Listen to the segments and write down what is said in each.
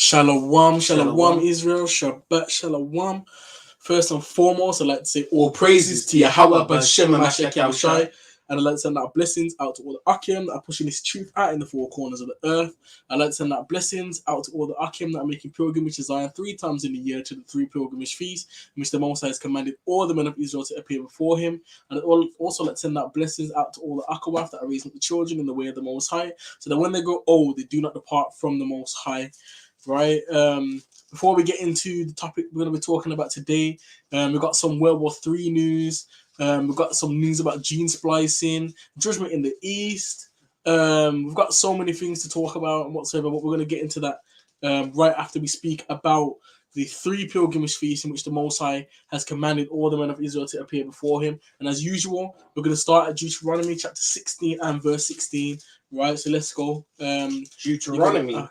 Shalom, shalom, Shalom. Israel, Shabbat, shalom. First and foremost, I'd like to say All praises to Yahweh, B'Shem Mashiach Mashiach Yahushai. Yahushai. And I'd like to send out blessings out to all the Akim that are pushing this truth out in the four corners of the earth. I'd like to send out blessings out to all the Akim that are making pilgrimage to Zion 3 times in the year to the 3 pilgrimage feasts, in which the Most High has commanded all the men of Israel to appear before him. And I'd also like to send out blessings out to all the Akawaf that are raising up the children in the way of the Most High, so that when they grow old, they do not depart from the Most High. Right. Before we get into the topic we're going to be talking about today, we've got some World War III news. We've got some news about gene splicing, Judgement in the East. We've got so many things to talk about and whatsoever, but we're going to get into that right after we speak about the 3 pilgrimage feasts in which the Most High has commanded all the men of Israel to appear before him. And as usual, we're going to start at Deuteronomy chapter 16 and verse 16. Right, so let's go. Deuteronomy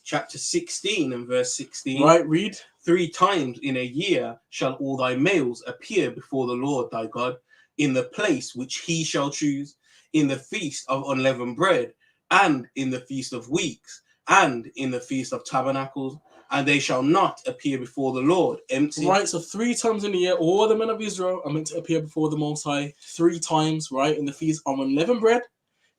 chapter 16 and verse 16. Right, read. 3 times in a year shall all thy males appear before the Lord thy God in the place which he shall choose, in the feast of unleavened bread, and in the feast of weeks, and in the feast of tabernacles, and they shall not appear before the Lord empty. Right, so 3 times in the year, all the men of Israel are meant to appear before the Most High 3 times, right? In the feast of unleavened bread,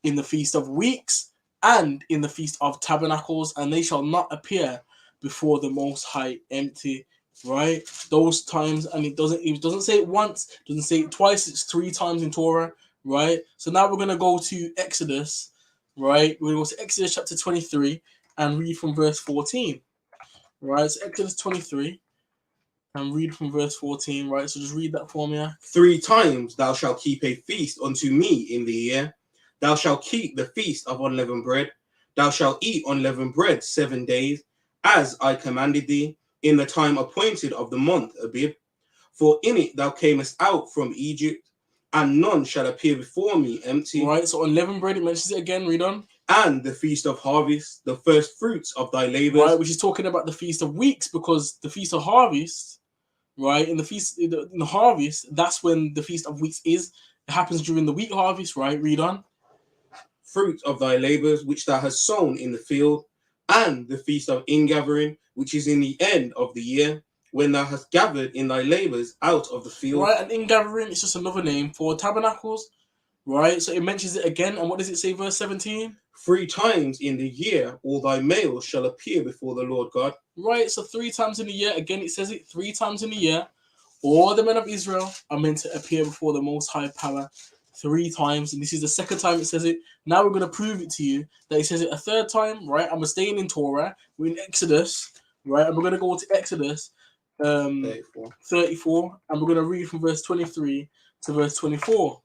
in the feast of weeks, and in the feast of tabernacles, and they shall not appear before the Most High empty. Right, those times, and it doesn't say it once, doesn't say it twice. It's 3 times in Torah. Right, so now we're gonna go to Exodus. Right, we're gonna go to Exodus chapter 23 and read from verse 14. Right, so Exodus 23 and read from verse 14. Right, so just read that for me. 3 times thou shalt keep a feast unto me in the year. Thou shalt keep the feast of unleavened bread. Thou shalt eat unleavened bread 7 days, as I commanded thee, in the time appointed of the month Abib. For in it thou camest out from Egypt, and none shall appear before me empty. Right, so unleavened bread, it mentions it again, read on. And the feast of harvest, the first fruits of thy labors. Right, which is talking about the feast of weeks, because the feast of harvest, right, in the harvest, that's when the feast of weeks is. It happens during the wheat harvest, right? Read on. Fruit of thy labors, which thou hast sown in the field, and the feast of ingathering, which is in the end of the year, when thou hast gathered in thy labors out of the field. Right, and ingathering is just another name for tabernacles, right? So it mentions it again, and what does it say, verse 17? 3 times in the year all thy males shall appear before the Lord God. Right, so 3 times in the year, again it says it 3 times in the year, all the men of Israel are meant to appear before the Most High Power 3 times, and this is the second time it says it. Now we're going to prove it to you that it says it a third time, right? And we're staying in Torah, we're in Exodus, right? And we're going to go to Exodus 34, and we're going to read from verse 23 to verse 24.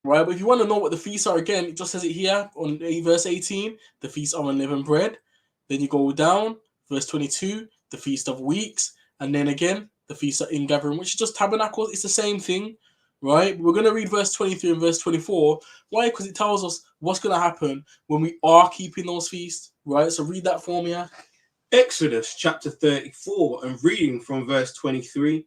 Right, but if you want to know what the feasts are, again, it just says it here on verse 18, the feast of unleavened bread. Then you go down, verse 22, the feast of weeks, and then again, the feast of ingathering, which is just tabernacles. It's the same thing, right? We're going to read verse 23 and verse 24. Why? Because it tells us what's going to happen when we are keeping those feasts, right? So read that for me. Exodus chapter 34 and reading from verse 23.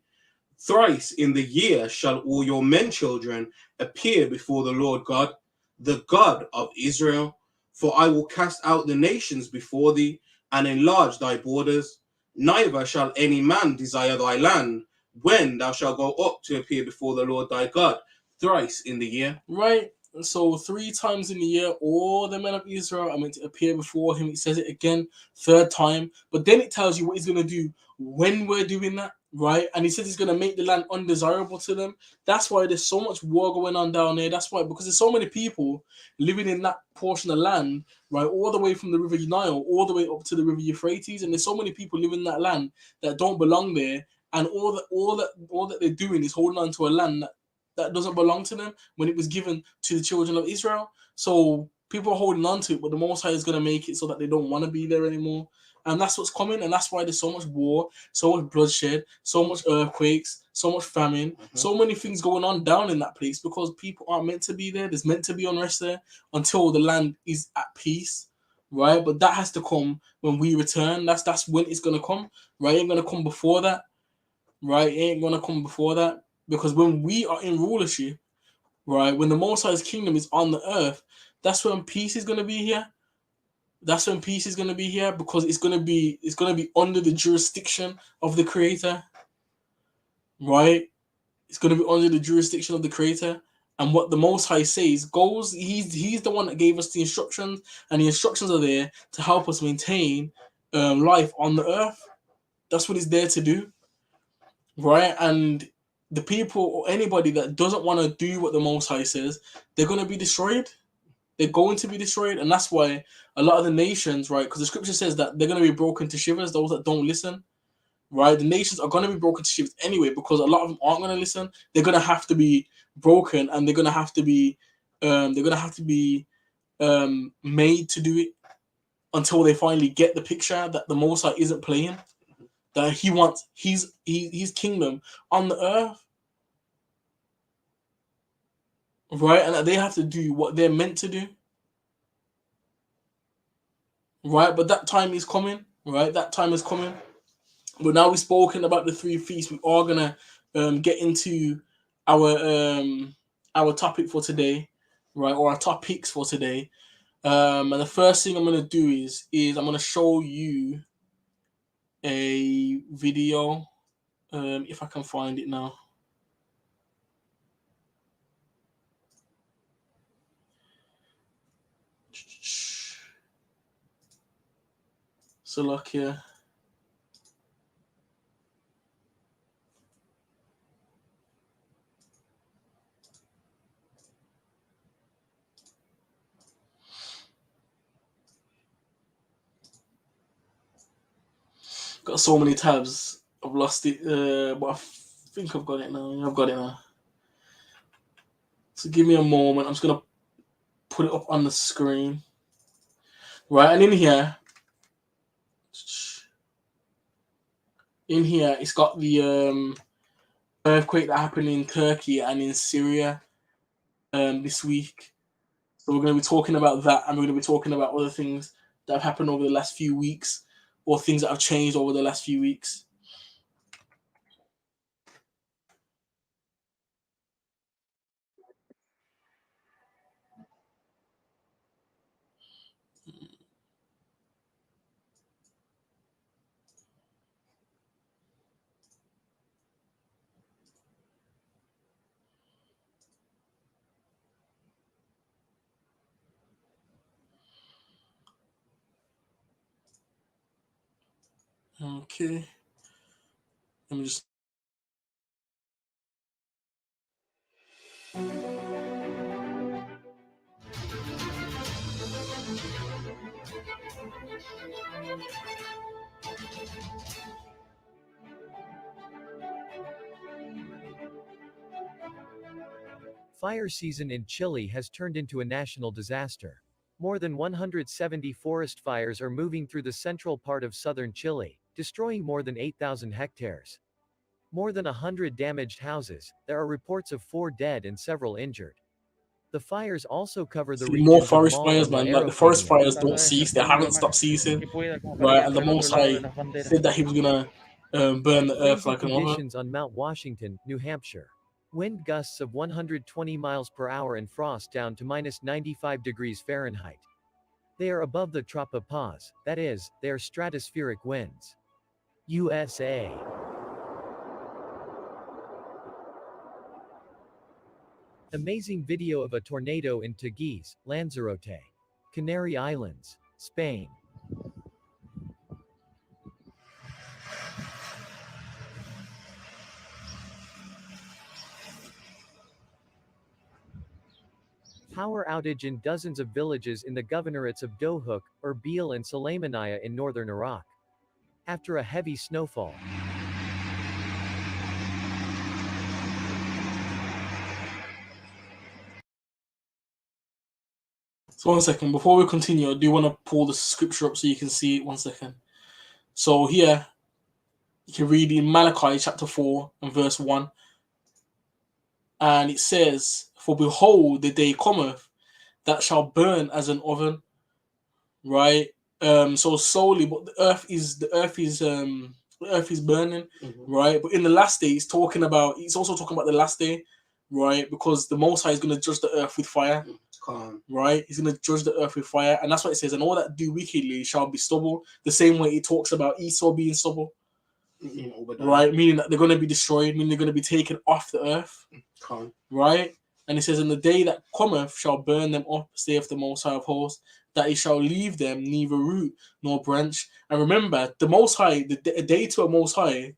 Thrice in the year shall all your men children appear before the Lord God, the God of Israel. For I will cast out the nations before thee, and enlarge thy borders. Neither shall any man desire thy land, when thou shalt go up to appear before the Lord thy God, thrice in the year. Right. So 3 times in the year, all the men of Israel are meant to appear before him. It says it again, third time. But then it tells you what he's going to do when we're doing that, right? And he says he's going to make the land undesirable to them. That's why there's so much war going on down there. That's why, because there's so many people living in that portion of land, right, all the way from the river Nile, all the way up to the river Euphrates. And there's so many people living in that land that don't belong there. And all that they're doing is holding on to a land that doesn't belong to them when it was given to the children of Israel. So people are holding on to it, but the Most High is going to make it so that they don't want to be there anymore. And that's what's coming, and that's why there's so much war, so much bloodshed, so much earthquakes, so much famine, so many things going on down in that place, because people aren't meant to be there. There's meant to be unrest there until the land is at peace, right? But that has to come when we return. That's when it's going to come, right? It ain't going to come before that, right? It ain't going to come before that. Because when we are in rulership, right, when the Most High's kingdom is on the earth, that's when peace is going to be here, That's when peace is going to be here, because it's going to be under the jurisdiction of the Creator, right? It's going to be under the jurisdiction of the Creator. And what the Most High says goes. He's the one that gave us the instructions, and the instructions are there to help us maintain life on the earth. That's what it's there to do, right? And the people or anybody that doesn't want to do what the Most High says, they're going to be destroyed. They're going to be destroyed, and that's why a lot of the nations, right? Because the scripture says that they're going to be broken to shivers. Those that don't listen, right? The nations are going to be broken to shivers anyway, because a lot of them aren't going to listen. They're going to have to be broken, and they're going to have to be made to do it until they finally get the picture that the Most High isn't playing, that He wants His kingdom on the earth, right? And that they have to do what they're meant to do, right? But that time is coming, right? That time is coming. But now we've spoken about the 3 feasts. We are gonna get into our topic for today, right? Or our topics for today. And the first thing I'm gonna do is I'm gonna show you a video, if I can find it now. So look here. Got so many tabs, I've lost it, but I think I've got it now. I've got it now. So give me a moment. I'm just gonna put it up on the screen, right? And in here, it's got the earthquake that happened in Turkey and in Syria this week. So we're going to be talking about that, and we're going to be talking about other things that have happened over the last few weeks, or things that have changed over the last few weeks. Okay. Let me just. Fire season in Chile has turned into a national disaster. More than 170 forest fires are moving through the central part of southern Chile, destroying more than 8,000 hectares. More than 100 damaged houses. There are reports of 4 dead and several injured. The fires also cover the See, more regions of forest Mal fires, and La man. Like, the forest Araucanía. fires don't cease. They haven't stopped ceasing, right? And the Most High said that He was gonna burn the earth Freezing like an oven. conditions on Mount Washington, New Hampshire. Wind gusts of 120 miles per hour and frost down to minus 95 degrees Fahrenheit. They are above the tropopause, that is, they are stratospheric winds. USA. Amazing video of a tornado in Teguise, Lanzarote, Canary Islands, Spain. Power outage in dozens of villages in the governorates of Dohuk, Erbil and Sulaymaniyah in northern Iraq. After a heavy snowfall. So 1 second, before we continue, I do want to pull the scripture up so you can see it. 1 second. So here, you can read in Malachi chapter 4 and verse 1. And it says, "For behold, the day cometh that shall burn as an oven." Right? So slowly, but the earth is burning, right? But in the last day, it's also talking about the last day, right? Because the Most High is going to judge the earth with fire. Calm. Right? He's going to judge the earth with fire. And that's what it says. And all that do wickedly shall be stubble. The same way he talks about Esau being stubble. Right? Meaning that they're going to be destroyed. Meaning they're going to be taken off the earth. Calm. Right? And it says, in the day that cometh shall burn them up, saith the Most High of hosts, that he shall leave them neither root nor branch. And remember, the Most High, a day to a Most High,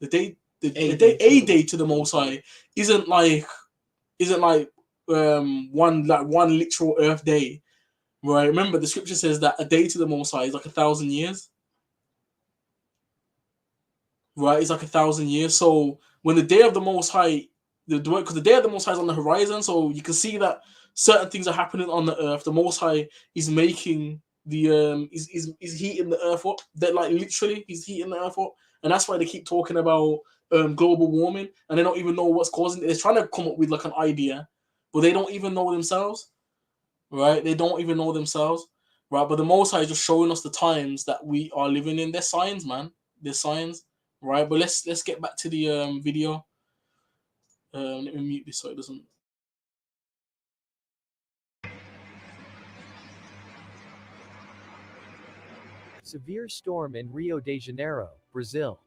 a day to the Most High isn't like one literal earth day, right? Remember, the scripture says that a day to the Most High is like 1,000 years, right? It's like 1,000 years. So when the day of the Most High, because the day of the Most High is on the horizon, so you can see that certain things are happening on the earth. The Most High is making the is heating the earth up. That like literally, he's heating the earth up, and that's why they keep talking about global warming, and they don't even know what's causing it. They're trying to come up with like an idea, but they don't even know themselves, right? They don't even know themselves, right? But the Most High is just showing us the times that we are living in. They're signs, man. They're signs, right? But let's get back to the video. Let me mute this so it doesn't. Severe storm in Rio de Janeiro, Brazil.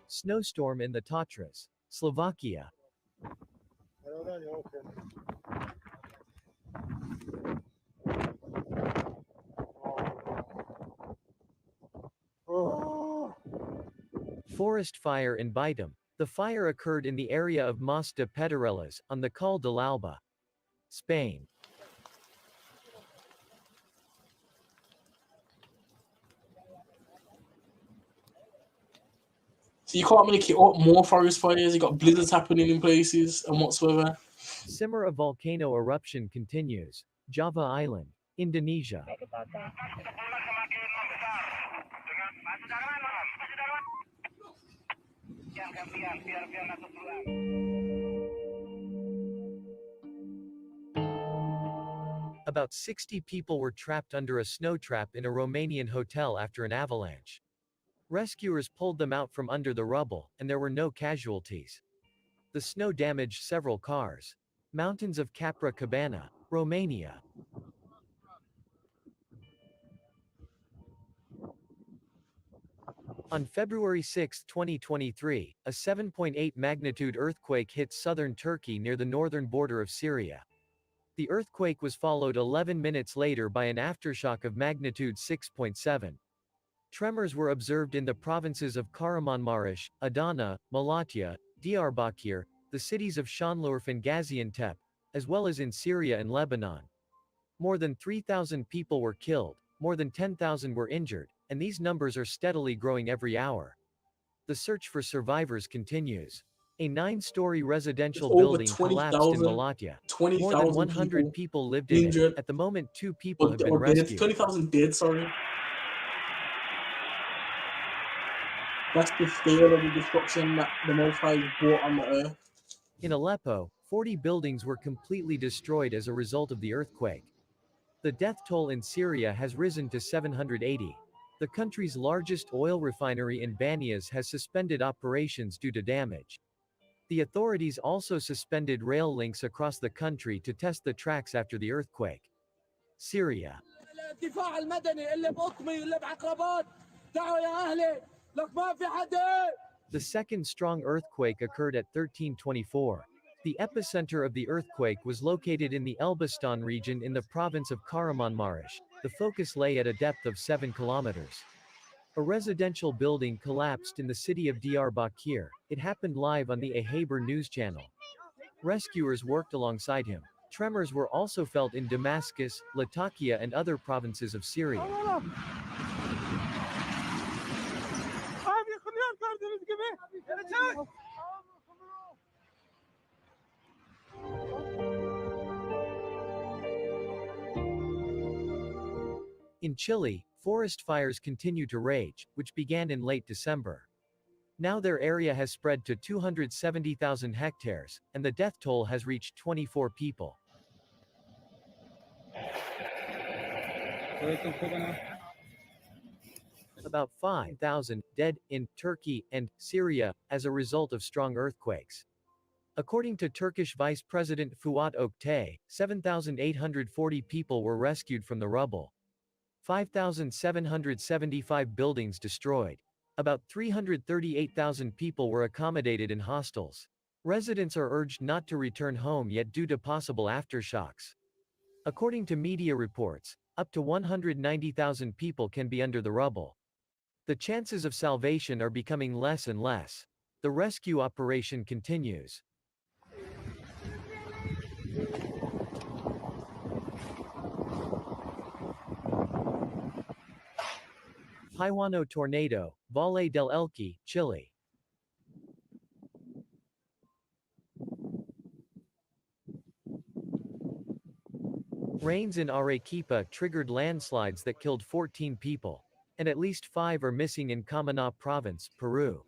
Snowstorm in the Tatras, Slovakia. Forest fire in Baitum. The fire occurred in the area of Mas de Pedreras, on the Col de l'Alba, Spain. So you can't make it up. More forest fires. You got blizzards happening in places and whatsoever. Simera volcano eruption continues. Java Island, Indonesia. About 60 people were trapped under a snow trap in a Romanian hotel after an avalanche. Rescuers pulled them out from under the rubble, and there were no casualties. The snow damaged several cars. Mountains of Capra Cabana, Romania. On February 6, 2023, a 7.8 magnitude earthquake hit southern Turkey near the northern border of Syria. The earthquake was followed 11 minutes later by an aftershock of magnitude 6.7. Tremors were observed in the provinces of Kahramanmaraş, Adana, Malatya, Diyarbakir, the cities of Şanlıurfa and Gaziantep, as well as in Syria and Lebanon. More than 3,000 people were killed, more than 10,000 were injured, and these numbers are steadily growing every hour. The search for survivors continues. A 9-story residential building collapsed in Malatya. More than 100 people lived in it. At the moment, 2 people have been rescued. 20,000 dead, sorry. That's the scale of the destruction that the Most High brought on the earth. In Aleppo, 40 buildings were completely destroyed as a result of the earthquake. The death toll in Syria has risen to 780. The country's largest oil refinery in Banias has suspended operations due to damage. The authorities also suspended rail links across the country to test the tracks after the earthquake. Syria. The second strong earthquake occurred at 1324. The epicenter of the earthquake was located in the Elbistan region in the province of Kahramanmaraş. The focus lay at a depth of 7 kilometers. A residential building collapsed in the city of Diyarbakir. It happened live on the Haber news channel. Rescuers worked alongside him. Tremors were also felt in Damascus, Latakia and other provinces of Syria. In Chile, forest fires continue to rage, which began in late December. Now their area has spread to 270,000 hectares, and the death toll has reached 24 people. About 5,000 dead in Turkey and Syria as a result of strong earthquakes. According to Turkish Vice President Fuat Oktay, 7,840 people were rescued from the rubble. 5,775 buildings destroyed. About 338,000 people were accommodated in hostels. Residents are urged not to return home yet due to possible aftershocks. According to media reports, up to 190,000 people can be under the rubble. The chances of salvation are becoming less and less. The rescue operation continues. Haiwano tornado, Valle del Elqui, Chile. Rains in Arequipa triggered landslides that killed 14 people. And at least 5 are missing in Camaná province, Peru.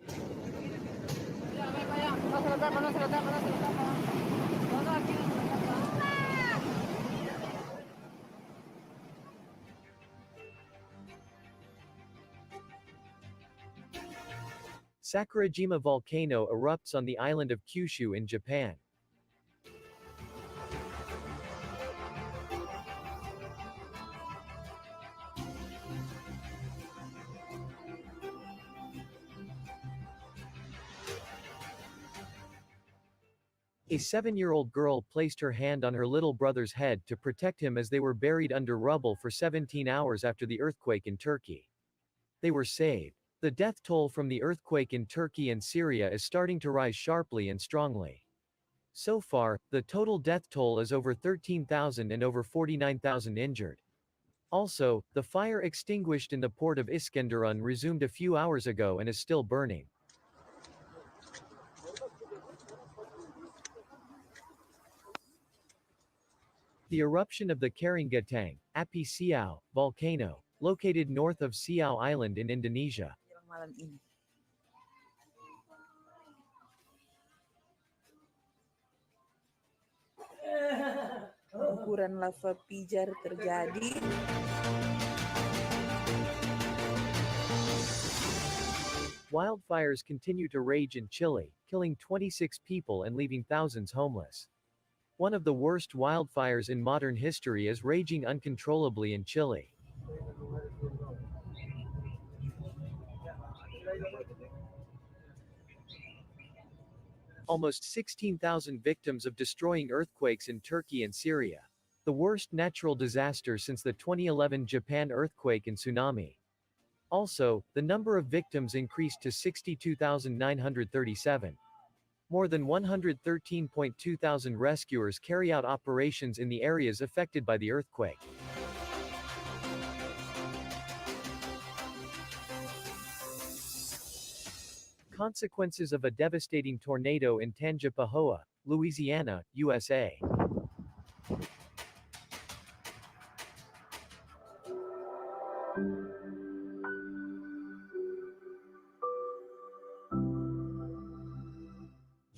Sakurajima volcano erupts on the island of Kyushu in Japan. A 7-year-old girl placed her hand on her little brother's head to protect him as they were buried under rubble for 17 hours after the earthquake in Turkey. They were saved. The death toll from the earthquake in Turkey and Syria is starting to rise sharply and strongly. So far, the total death toll is over 13,000 and over 49,000 injured. Also, the fire extinguished in the port of Iskenderun resumed a few hours ago and is still burning. The eruption of the Karingatang, Api Siau, volcano, located north of Siau Island in Indonesia. Guguran lava pijar terjadi. Wildfires continue to rage in Chile, killing 26 people and leaving thousands homeless. One of the worst wildfires in modern history is raging uncontrollably in Chile. Almost 16,000 victims of destroying earthquakes in Turkey and Syria. The worst natural disaster since the 2011 Japan earthquake and tsunami. Also, the number of victims increased to 62,937. More than 113.2 thousand rescuers carry out operations in the areas affected by the earthquake. Consequences of a devastating tornado in Tangipahoa, Louisiana, USA.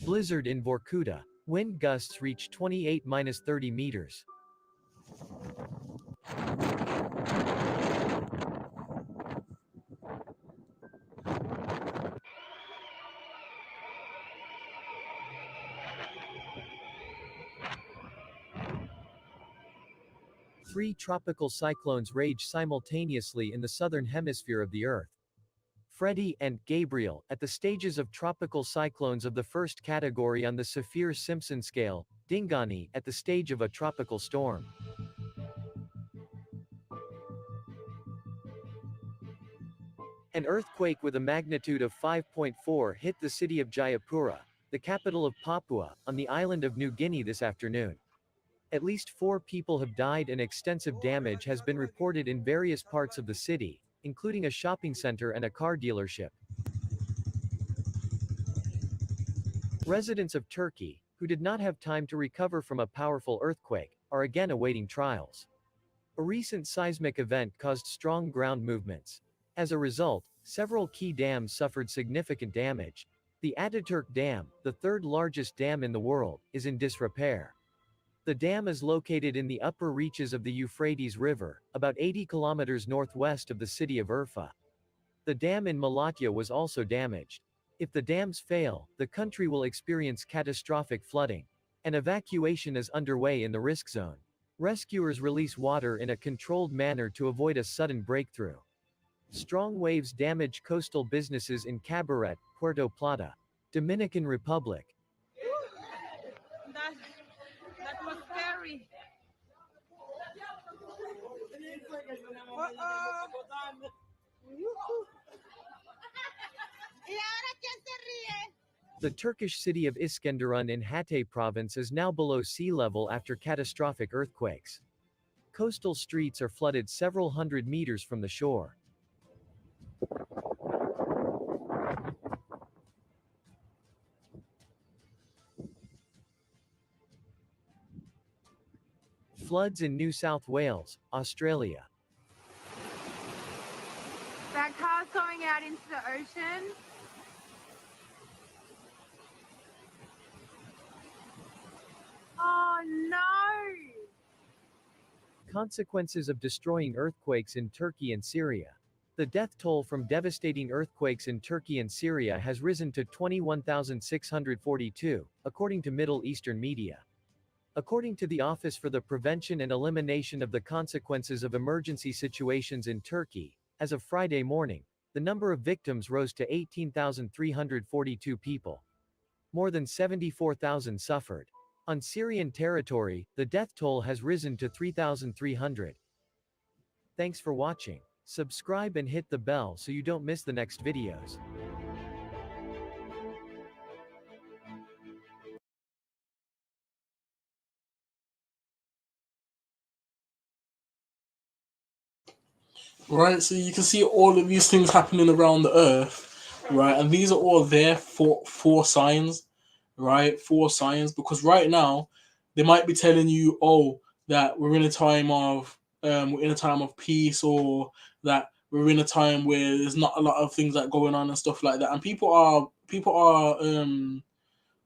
Blizzard in Vorkuta. Wind gusts reach 28-30 meters. Three tropical cyclones rage simultaneously in the southern hemisphere of the Earth. Freddie and Gabriel, at the stages of tropical cyclones of the first category on the Saffir-Simpson scale, Dingani, at the stage of a tropical storm. An earthquake with a magnitude of 5.4 hit the city of Jayapura, the capital of Papua, on the island of New Guinea this afternoon. At least 4 people have died and extensive damage has been reported in various parts of the city, including a shopping center and a car dealership. Residents of Turkey, who did not have time to recover from a powerful earthquake, are again awaiting trials. A recent seismic event caused strong ground movements. As a result, Several key dams suffered significant damage. The Ataturk Dam, the third largest dam in the world, is in disrepair. The dam is located in the upper reaches of the Euphrates River, about 80 kilometers northwest of the city of Urfa. The dam in Malatya was also damaged. If the dams fail, the country will experience catastrophic flooding. An evacuation is underway in the risk zone. Rescuers release water in a controlled manner to avoid a sudden breakthrough. Strong waves damage coastal businesses in Cabaret, Puerto Plata, Dominican Republic. That was scary. The Turkish city of Iskenderun in Hatay province is now below sea level after catastrophic earthquakes. Coastal streets are flooded several hundred meters from the shore. Floods in New South Wales, Australia. That car's going out into the ocean. Oh no! Consequences of destroying earthquakes in Turkey and Syria. The death toll from devastating earthquakes in Turkey and Syria has risen to 21,642, according to Middle Eastern media. According to the Office for the Prevention and Elimination of the Consequences of Emergency Situations in Turkey, as of Friday morning, the number of victims rose to 18,342 people. More than 74,000 suffered. On Syrian territory, the death toll has risen to 3,300. Thanks for watching. Subscribe and hit the bell so you don't miss the next videos. Right, so you can see all of these things happening around the earth, right? And these are all there for four signs, right? Four signs, because right now they might be telling you, oh, that we're in a time of peace, or that we're in a time where there's not a lot of things that going on and stuff like that. And people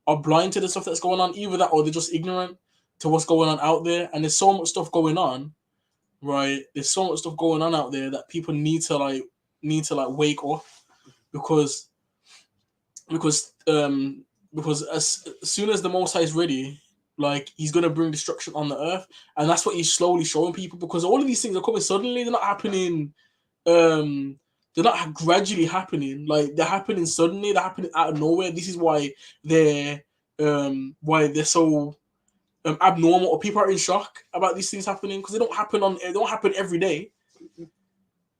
are blind to the stuff that's going on, either that or they're just ignorant to what's going on out there. And there's so much stuff going on. Right, there's so much stuff going on out there that people need to wake up, because as soon as the Most High is ready, like, he's gonna bring destruction on the earth, and that's what he's slowly showing people. Because all of these things are coming suddenly; they're not happening. They're not gradually happening. Like, they're happening suddenly. They're happening out of nowhere. This is why they're so abnormal, or people are in shock about these things happening, because they don't happen every day.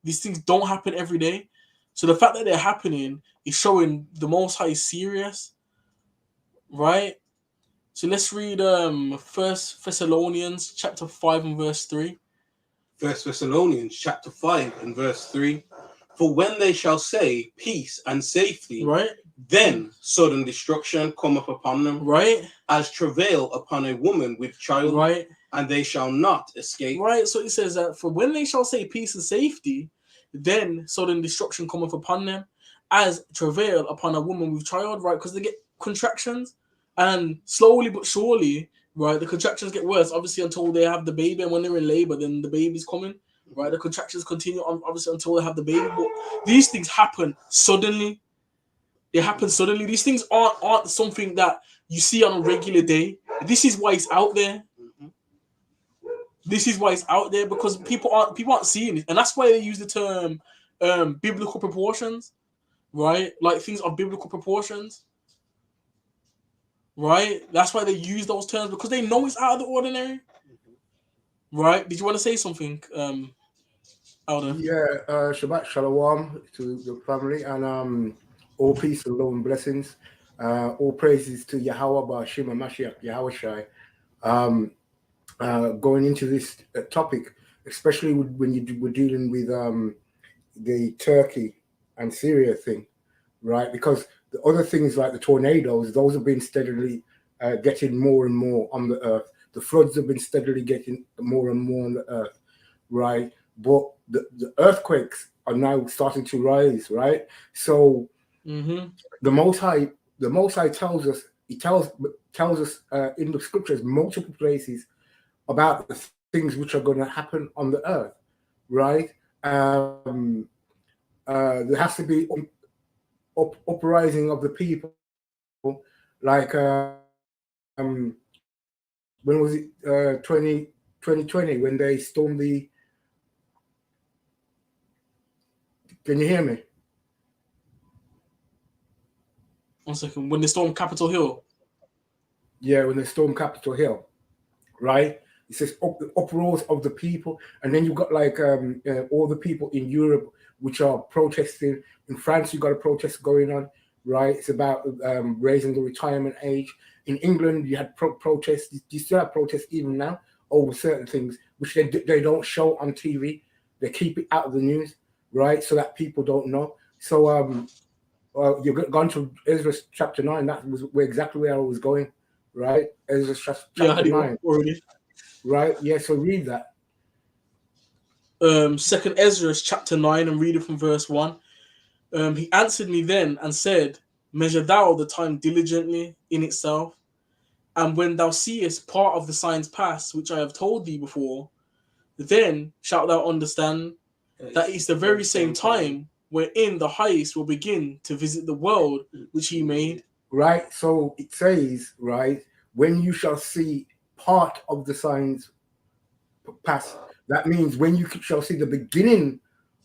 These things don't happen every day. So the fact that they're happening is showing the Most High is serious, right? So let's read 1 Thessalonians chapter 5 and verse 3. 1 Thessalonians chapter 5 and verse 3. For when they shall say peace and safety, Right? then sudden destruction cometh upon them, Right? as travail upon a woman with child, Right? and they shall not escape. Right, so it says that for when they shall say peace and safety, then sudden destruction cometh upon them, as travail upon a woman with child, right? Because they get contractions, and slowly but surely, right, the contractions get worse, obviously, until they have the baby, and when they're in labor, then the baby's coming, right? The contractions continue on, obviously, until they have the baby, but these things happen suddenly. They happen suddenly. These things aren't something that you see on a regular day. This is why it's out there. This is why it's out there, because people aren't seeing it, and that's why they use the term biblical proportions, right? Like, things of biblical proportions, right? That's why they use those terms, because they know it's out of the ordinary, right? Did you want to say something, Alden? Yeah, Shabbat Shalom to the family, and all peace and love and blessings. All praises to Yahweh Ba'ashim Mashiach, Yahweh Shai. Going into this topic, especially when we're dealing with the Turkey and Syria thing, right? Because the other things like the tornadoes, those have been steadily getting more and more on the earth. The floods have been steadily getting more and more on the earth, right? But the earthquakes are now starting to rise, right? So Mm-hmm. the Most High tells us, he tells us in the scriptures, multiple places, about the things which are going to happen on the earth, right? There has to be uprising of the people, like when was it 2020 when they stormed the. Can you hear me? 1 second. When they stormed Capitol Hill. Yeah, when they stormed Capitol Hill, right? It says uproars of the people, and then you've got like all the people in Europe which are protesting. In France, you've got a protest going on, right? It's about raising the retirement age. In England, you had protests. You still have protests even now over certain things which they don't show on TV. They keep it out of the news, right? So that people don't know. So you've gone to Ezra chapter 9. That was exactly where I was going, right? Ezra chapter 9. Already. Right? Yeah, so read that. Second Ezra chapter 9 and read it from verse 1. He answered me then and said, measure thou the time diligently in itself, and when thou seest part of the signs pass, which I have told thee before, then shalt thou understand that it's the very same time wherein the highest will begin to visit the world which he made. Right? So it says, right, when you shall see part of the signs pass, that means when you shall see the beginning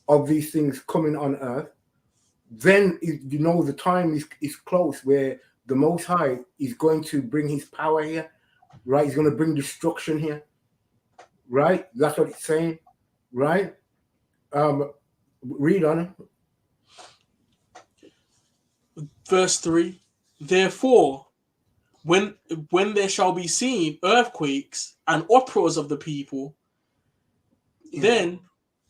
of these things coming on earth, then you know the time is close where the Most High is going to bring his power here, right? He's going to bring destruction here, right? That's what it's saying, right? Read on it. Verse 3. Therefore, when there shall be seen earthquakes and uproars of the people, then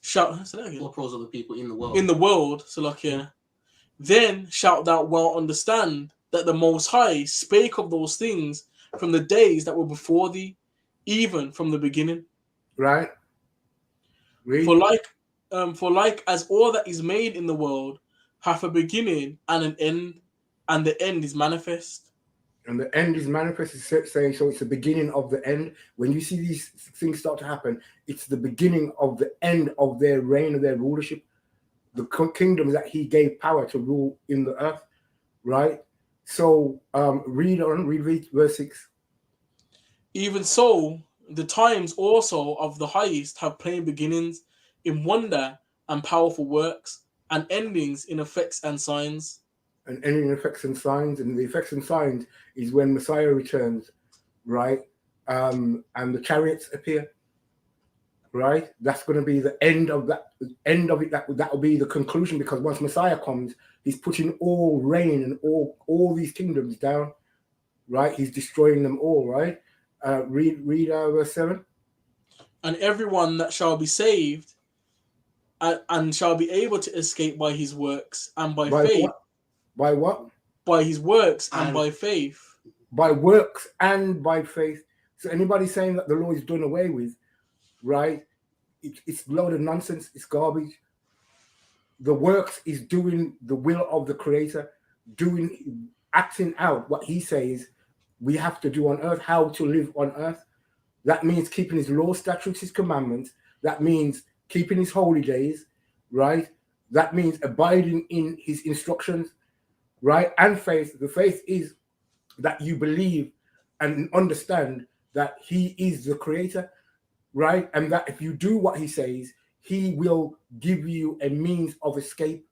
shalt uproars of the people in the world. In the world, so like yeah. Then shalt thou well understand that the Most High spake of those things from the days that were before thee, even from the beginning. Right. Read. For like as all that is made in the world hath a beginning and an end, and the end is manifest. And the end is manifest, is saying, so it's the beginning of the end. When you see these things start to happen, it's the beginning of the end of their reign, of their rulership, the kingdoms that he gave power to rule in the earth, right? So read verse 6. Even so, the times also of the highest have plain beginnings in wonder and powerful works, and endings in effects and signs. And ending in effects and signs, and the effects and signs is when Messiah returns, right? And the chariots appear, right? That's going to be the end of that. End of it. That will be the conclusion, because once Messiah comes, he's putting all reign and all these kingdoms down, right? He's destroying them all, right? Read verse 7. And everyone that shall be saved and shall be able to escape by his works and by faith. What? By what? By his works and by faith. By works and by faith. So anybody saying that the law is done away with, right? It's a load of nonsense. It's garbage. The works is doing the will of the Creator, acting out what he says we have to do on earth, how to live on earth. That means keeping his law, statutes, his commandments. That means keeping his holy days, right? That means abiding in his instructions, right? And faith. The faith is that you believe and understand that he is the Creator, right? And that if you do what he says, he will give you a means of escape.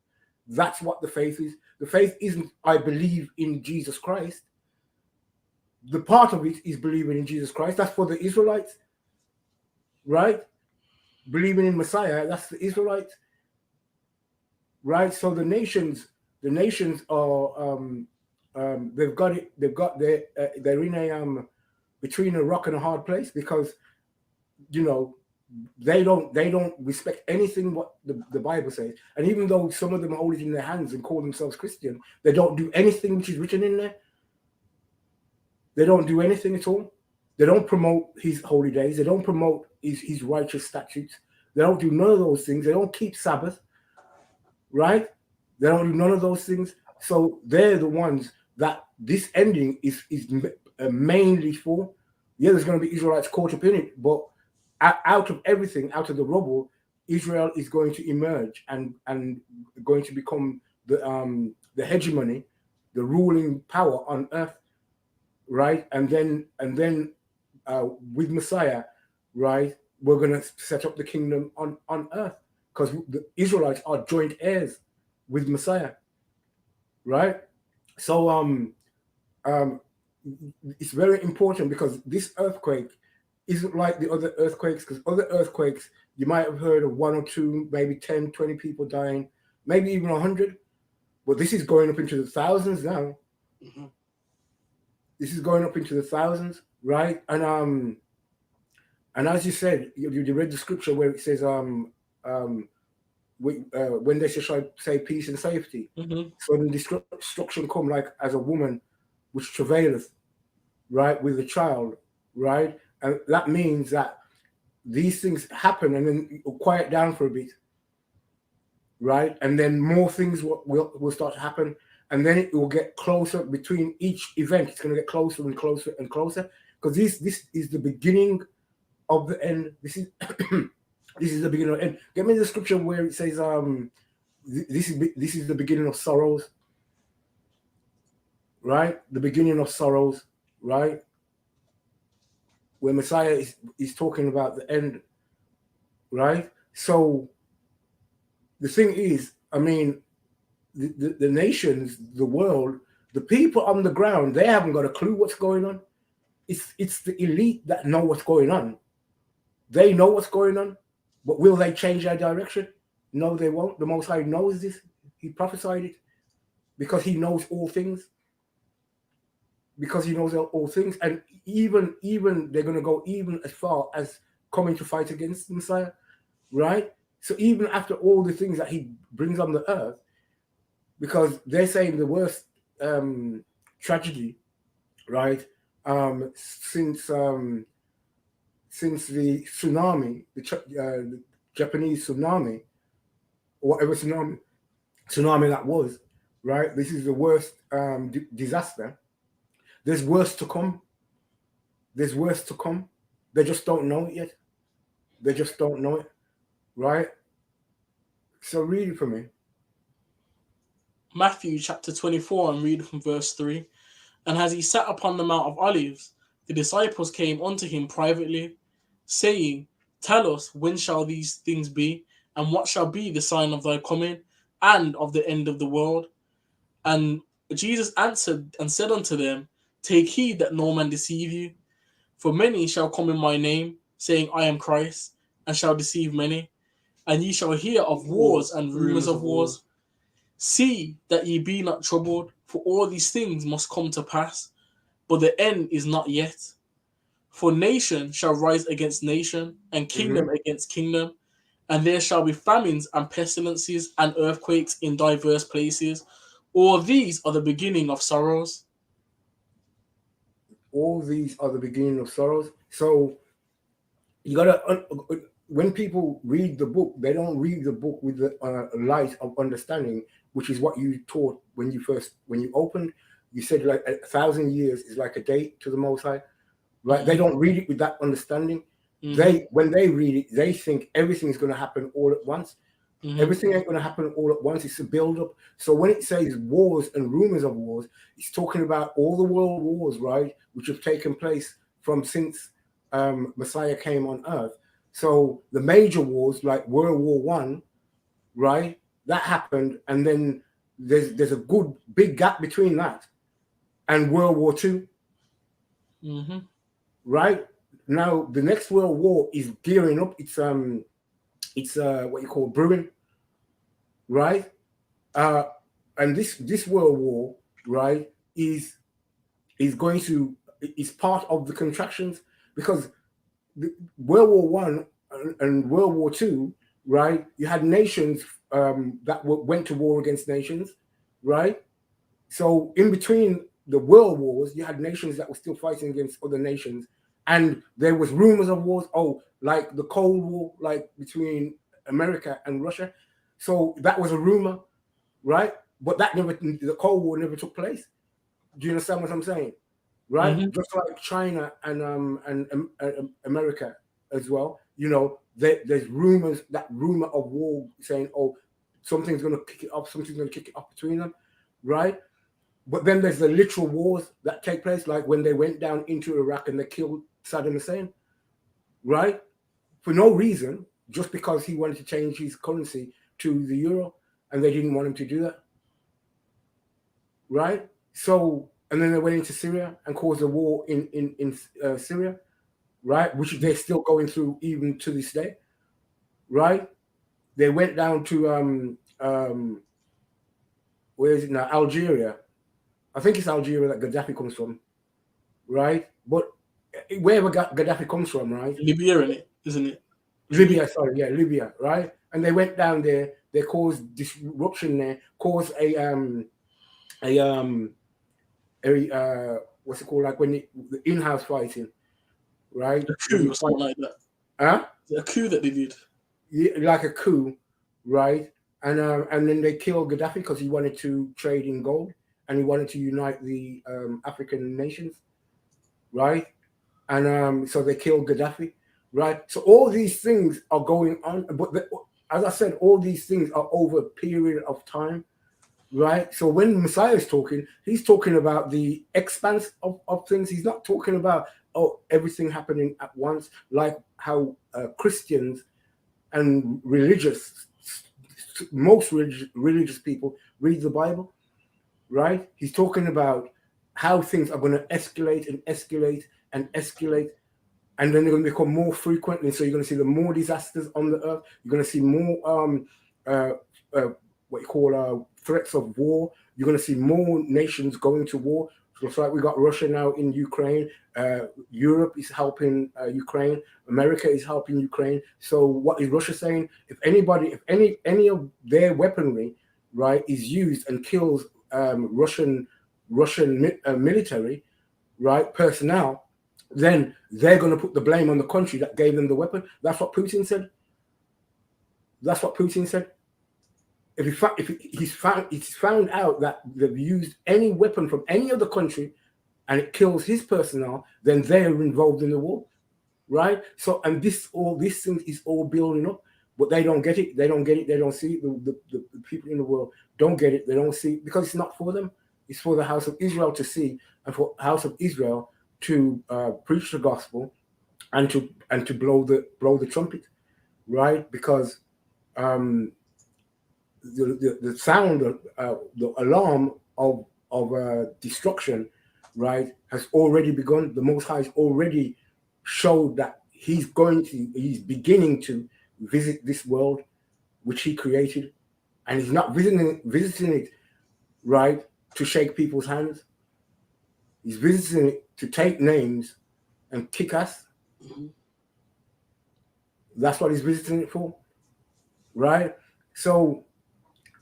That's what the faith is. The faith isn't, I believe in Jesus Christ. The part of it is believing in Jesus Christ. That's for the Israelites, right? Believing in Messiah, that's the Israelites, right? So the nations are they're in a between a rock and a hard place, because they don't respect anything what the Bible says. And even though some of them hold it in their hands and call themselves Christian, they don't do anything which is written in there. They don't do anything at all. They don't promote his holy days. They don't promote his righteous statutes. They don't do none of those things. They don't keep Sabbath, right? They don't do none of those things. So they're the ones that this ending is mainly for. Yeah, there's going to be Israelites caught up in it, but out of everything, out of the rubble, Israel is going to emerge and going to become the hegemony, the ruling power on earth, right? And then with Messiah, right, we're going to set up the kingdom on earth, because the Israelites are joint heirs with Messiah, right? So it's very important, because this earthquake isn't like the other earthquakes, because other earthquakes, you might have heard of 1 or 2, maybe 10, 20 people dying, maybe even 100. But this is going up into the thousands now. Mm-hmm. This is going up into the thousands, right? And as you said, you read the scripture where it says, when they shall say peace and safety, Mm-hmm. so the destruction come like as a woman which travaileth, right, with a child, right? And that means that these things happen and then it'll quiet down for a bit, right? And then more things will start to happen, and then it will get closer between each event. It's going to get closer and closer and closer, because this is the beginning of the end. This is this is the beginning of the end. Get me the scripture where it says this is the beginning of sorrows, right? The beginning of sorrows, right? Where Messiah is talking about the end, right? So the thing is, I mean, the nations, the world, the people on the ground, they haven't got a clue what's going on. It's the elite that know what's going on. They know what's going on, but will they change their direction? No, they won't. The Most High knows this. He prophesied it, because he knows all things. Because he knows all things, and even they're going to go even as far as coming to fight against the Messiah, right? So even after all the things that he brings on the earth, because they're saying the worst tragedy, right, since the tsunami, the Japanese tsunami, or whatever tsunami that was, right? This is the worst disaster. There's worse to come. There's worse to come. They just don't know it yet. They just don't know it, right? So read it for me. Matthew chapter 24, and read from verse 3. And as he sat upon the Mount of Olives, the disciples came unto him privately, saying, Tell us, when shall these things be? And what shall be the sign of thy coming, and of the end of the world? And Jesus answered and said unto them, Take heed that no man deceive you. For many shall come in my name, saying, I am Christ, and shall deceive many. And ye shall hear of wars and rumors of wars. See that ye be not troubled, for all these things must come to pass, but the end is not yet. For nation shall rise against nation, and kingdom against kingdom, and there shall be famines and pestilences and earthquakes in diverse places. All these are the beginning of sorrows. All these are the beginning of sorrows. So you gotta, when people read the book, they don't read the book with the light of understanding, which is what you taught when you opened. You said like 1,000 years is like a day to the Most High, right? Mm-hmm. They don't read it with that understanding. Mm-hmm. When they read it, they think everything is going to happen all at once. Mm-hmm. Everything ain't going to happen all at once. It's a build-up. So when it says wars and rumors of wars, it's talking about all the world wars, right, which have taken place from since Messiah came on earth. So the major wars, like World War One, right, that happened, and then there's a good big gap between that and World War Two. Mm-hmm. Right now, the next World War is gearing up. It's what you call brewing, right? And this World War, right, is part of the contractions, because World War One and World War Two, right? You had nations that went to war against nations, right? So in between the world wars, you had nations that were still fighting against other nations, and there was rumors of wars. Oh, like the Cold War, like between America and Russia. So that was a rumor, right? But the Cold War never took place. Do you understand what I'm saying? Right? Mhm. Just like China and America as well. You know, there's rumors, that rumor of war saying, oh, something's going to kick it up, something's going to kick it up between them, right? But then there's the literal wars that take place, like when they went down into Iraq and they killed Saddam Hussein, right? For no reason, just because he wanted to change his currency to the euro, and they didn't want him to do that, right? So, and then they went into Syria and caused a war in Syria, right? Which they're still going through even to this day, right? They went down to where is it now? Algeria. I think it's Algeria that Gaddafi comes from, right? But wherever Gaddafi comes from, right? Libya, isn't it? Libya, sorry, yeah, Libya, right? And they went down there. They caused disruption there. Caused a what's it called? Like when the in-house fighting, right? A coup or something like that. Huh? A coup that they did. Yeah, like a coup, right? And then they killed Gaddafi because he wanted to trade in gold and he wanted to unite the African nations, right? And so they killed Gaddafi, right? So all these things are going on, but as I said, all these things are over a period of time, right? So when Messiah is talking, he's talking about the expanse of things. He's not talking about, oh, everything happening at once, like how Christians and most religious people read the Bible, right? He's talking about how things are going to escalate and escalate and escalate, and then they're going to become more frequent. And so you're going to see the more disasters on the earth. You're going to see more what you call threats of war. You're going to see more nations going to war. Just like we got Russia now in Ukraine. Europe is helping Ukraine. America is helping Ukraine. So what is Russia saying? If any of their weaponry, right, is used and kills Russian military, right, personnel, then they're going to put the blame on the country that gave them the weapon. That's what Putin said. That's what Putin said. If it's found out that they've used any weapon from any other country and it kills his personnel, then they are involved in the war, right? So, and this thing is all building up, but they don't get it. They don't get it. They don't see it. The people in the world don't get it. They don't see it because it's not for them. It's for the house of Israel to see, and for the house of Israel to preach the gospel and to blow the trumpet, right? Because the sound, the alarm of destruction, right, has already begun. The Most High has already showed that he's beginning to visit this world which he created, and he's not visiting it, right, to shake people's hands. He's visiting it to take names and kick us. Mm-hmm. That's what he's visiting it for, right? So,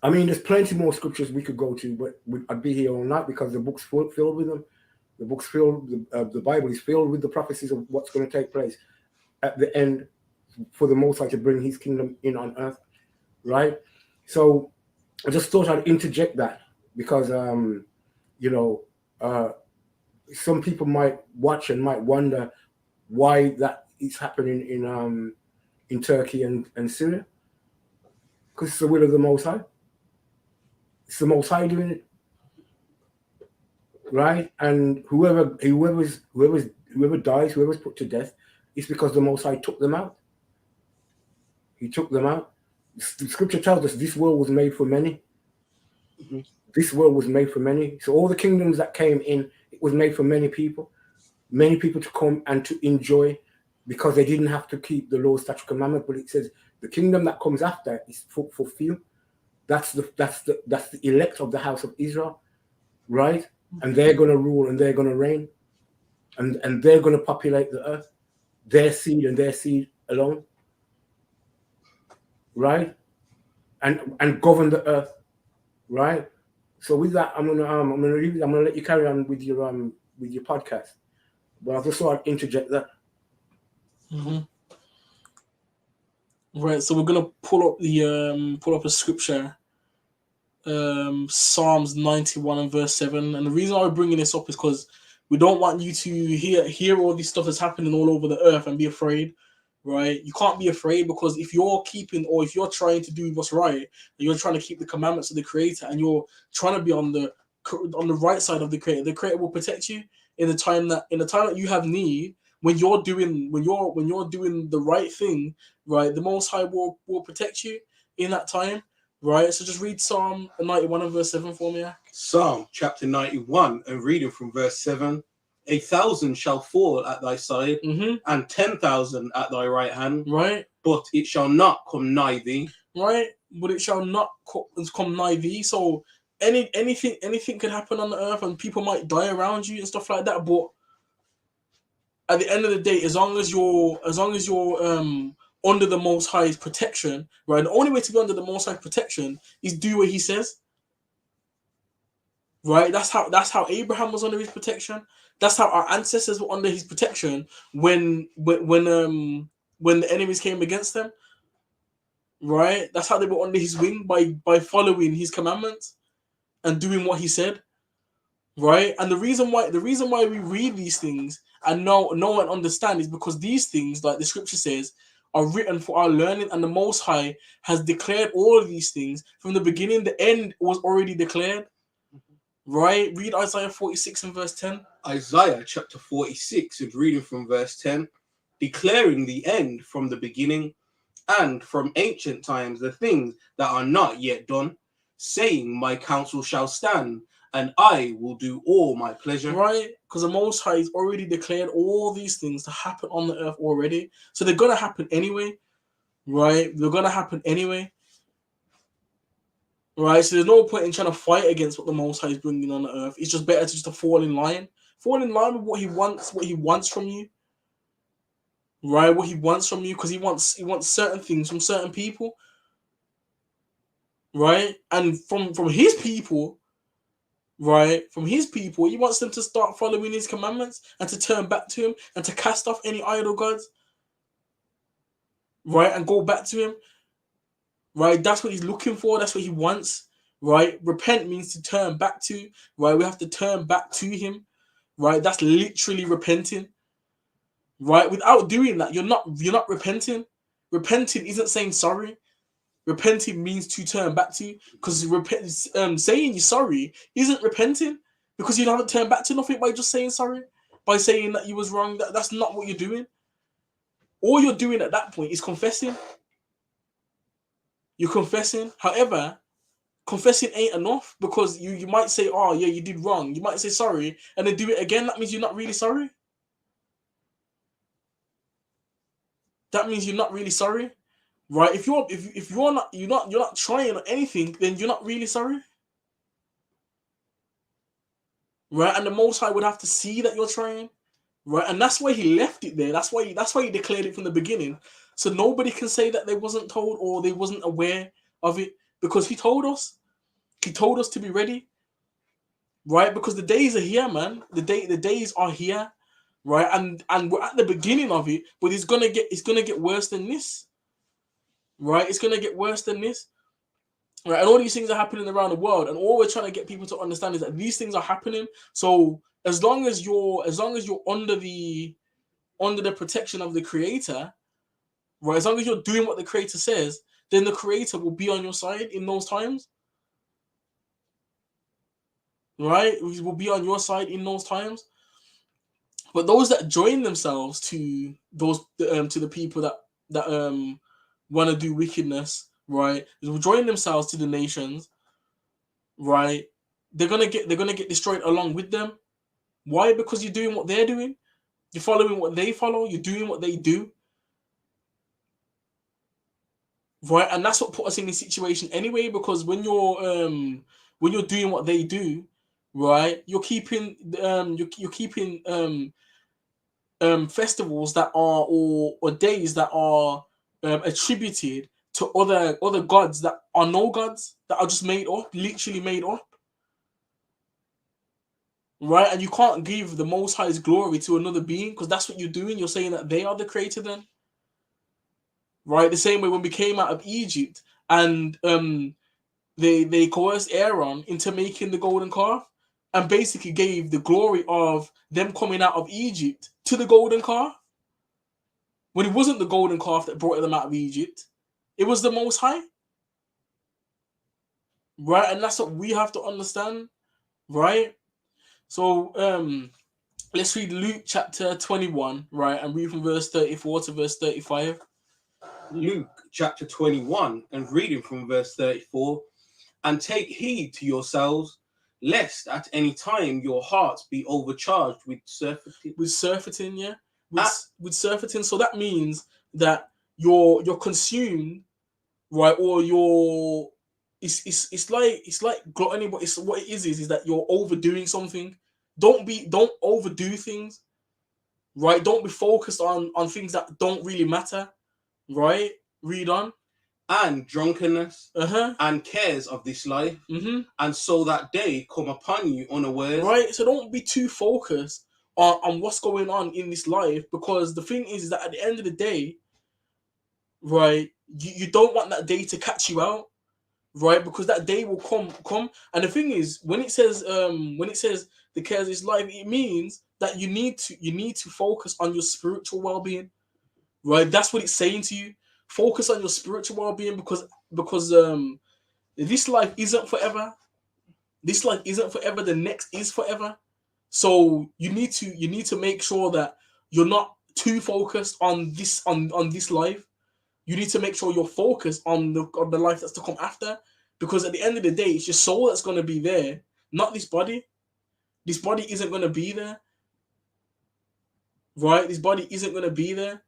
I mean, there's plenty more scriptures we could go to, but I'd be here all night because the book's filled with them. The book's filled, the Bible is filled with the prophecies of what's going to take place at the end for the Most High to bring his kingdom in on earth, right? So I just thought I'd interject that because, some people might watch and might wonder why that is happening in Turkey and Syria, because it's the will of the Most High. It's the Most High doing it, right? And whoever dies, whoever's put to death, it's because the Most High took them out. He took them out. The scripture tells us this world was made for many. Mm-hmm. This world was made for many. So all the kingdoms that came in, it was made for many people to come and to enjoy, because they didn't have to keep the law, statute, commandment. But it says the kingdom that comes after is for few. That's the elect of the house of Israel, right? And they're going to rule and they're going to reign, and they're going to populate the earth, their seed and their seed alone, right? And govern the earth, right? So with that, I'm gonna let you carry on with your podcast, but I just thought I'd interject that. Mm-hmm. Right, so we're gonna pull up a scripture, Psalms 91 and verse 7. And the reason why we're bringing this up is because we don't want you to hear all this stuff that's happening all over the earth and be afraid. Right, you can't be afraid, because if you're trying to do what's right, and you're trying to keep the commandments of the Creator, and you're trying to be on the right side of the Creator will protect you in the time that you have need. When you're doing the right thing, right, the Most High will protect you in that time, right? So just read Psalm 91 and verse 7 for me. Psalm chapter 91 and reading from verse 7. 1,000 shall fall at thy side, and 10,000 at thy right hand, right? But it shall not come nigh thee, right? But it shall not come nigh thee. So anything could happen on the earth, and people might die around you and stuff like that. But at the end of the day, as long as you're under the Most High's protection, right? The only way to be under the Most High's protection is do what He says, right? That's how Abraham was under His protection. That's how our ancestors were under His protection when the enemies came against them, right? That's how they were under His wing, by following His commandments and doing what He said, right? And the reason why we read these things and know and understand is because these things, like the scripture says, are written for our learning, and the Most High has declared all of these things from the beginning. The end was already declared, right? Read Isaiah 46 and verse 10. Isaiah chapter 46 and reading from verse 10, declaring the end from the beginning and from ancient times the things that are not yet done, saying, my counsel shall stand, and I will do all my pleasure. Right? Because the Most High has already declared all these things to happen on the earth already. So they're going to happen anyway, right? They're going to happen anyway. Right? So there's no point in trying to fight against what the Most High is bringing on the earth. It's just better to fall in line. Fall in line with what He wants from you. Right? What He wants from you, because He wants certain things from certain people. Right? And from His people, right? From His people, He wants them to start following His commandments and to turn back to Him and to cast off any idol gods, right? And go back to Him, right? That's what He's looking for. That's what He wants, right? Repent means to turn back to, right? We have to turn back to Him, right? That's literally repenting, right? Without doing that, you're not repenting. Repenting isn't saying sorry. Repenting means to turn back to, because saying you're sorry isn't repenting, because you haven't turned back to nothing by just saying sorry, by saying that you was wrong. That's not what you're doing. All you're doing at that point is confessing. You're confessing. However, confessing ain't enough, because you might say, oh yeah, you did wrong. You might say sorry and then do it again. That means you're not really sorry. That means you're not really sorry. Right? If you're not trying or anything, then you're not really sorry. Right? And the Most High would have to see that you're trying. Right? And that's why He left it there. That's why He declared it from the beginning. So nobody can say that they wasn't told or they wasn't aware of it, because He told us. He told us to be ready. Right? Because the days are here, man. The days are here. Right? And we're at the beginning of it, but it's gonna get worse than this. Right? It's going to get worse than this. Right? And all these things are happening around the world. And all we're trying to get people to understand is that these things are happening. So as long as you're under the protection of the Creator, right? As long as you're doing what the Creator says, then the Creator will be on your side in those times. Right? He will be on your side in those times. But those that join themselves to the people that want to do wickedness, right? They'll join themselves to the nations, right? They're gonna get destroyed along with them. Why? Because you're doing what they're doing. You're following what they follow. You're doing what they do, right? And that's what put us in this situation anyway. Because when you're doing what they do, right? You're keeping festivals that are or days that are attributed to other gods that are no gods, that are just made up, literally made up, right? And you can't give the Most High's glory to another being, because that's what you're doing. You're saying that they are the Creator then, right? The same way when we came out of Egypt and they coerced Aaron into making the golden calf and basically gave the glory of them coming out of Egypt to the golden calf. When it wasn't the golden calf that brought them out of Egypt, it was the Most High. Right? And that's what we have to understand. Right? So let's read Luke chapter 21, right? And read from verse 34 to verse 35. Luke chapter 21 and reading from verse 34. And take heed to yourselves, lest at any time your hearts be overcharged with surfeiting. With surfeiting, yeah? With surfeiting. So that means that you're consumed, right? Or you're it's like gluttony, but it's what it is that you're overdoing something. Don't overdo things, right? Don't be focused on things that don't really matter, right? Read on. And drunkenness and cares of this life, and so that day come upon you unawares. Right, so don't be too focused on what's going on in this life, because the thing is that at the end of the day, right, you don't want that day to catch you out, right? Because that day will come, and the thing is, when it says the cares of this life, it means that you need to focus on your spiritual well-being, right? That's what it's saying to you. Focus on your spiritual well-being, because this life isn't forever. This life isn't forever. The next is forever. So you need to make sure that you're not too focused on this life. You need to make sure you're focused on the life that's to come after, because at the end of the day, it's your soul that's going to be there, not this body. This body isn't going to be there, right? This body isn't going to be there.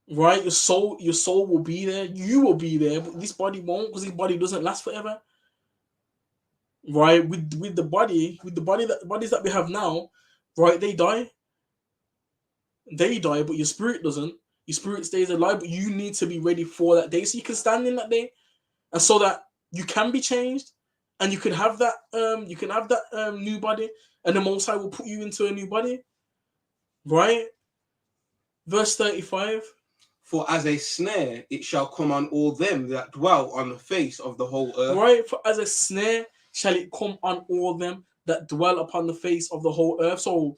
Right, your soul will be there. You will be there, but this body won't, because this body doesn't last forever. Right, with the bodies that we have now, right? They die, but your spirit doesn't. Your spirit stays alive, but you need to be ready for that day, so you can stand in that day, and so that you can be changed, and you can have that new body, and the Most High will put you into a new body. Right, verse 35. For as a snare it shall come on all them that dwell on the face of the whole earth. Right, for as a snare shall it come on all them that dwell upon the face of the whole earth. So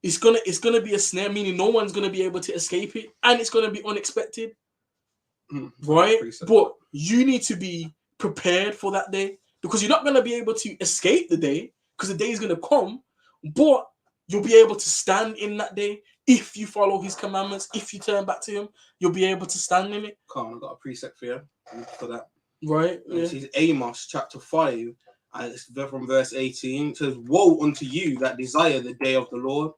it's gonna be a snare, meaning no one's gonna be able to escape it, and it's gonna be unexpected. Right? But you need to be prepared for that day, because you're not gonna be able to escape the day, because the day is gonna come, but you'll be able to stand in that day. If you follow his commandments, if you turn back to him, you'll be able to stand in it. Come on, I've got a precept for you for that. Right. This is Amos chapter 5, and it's from verse 18. It says, woe unto you that desire the day of the Lord.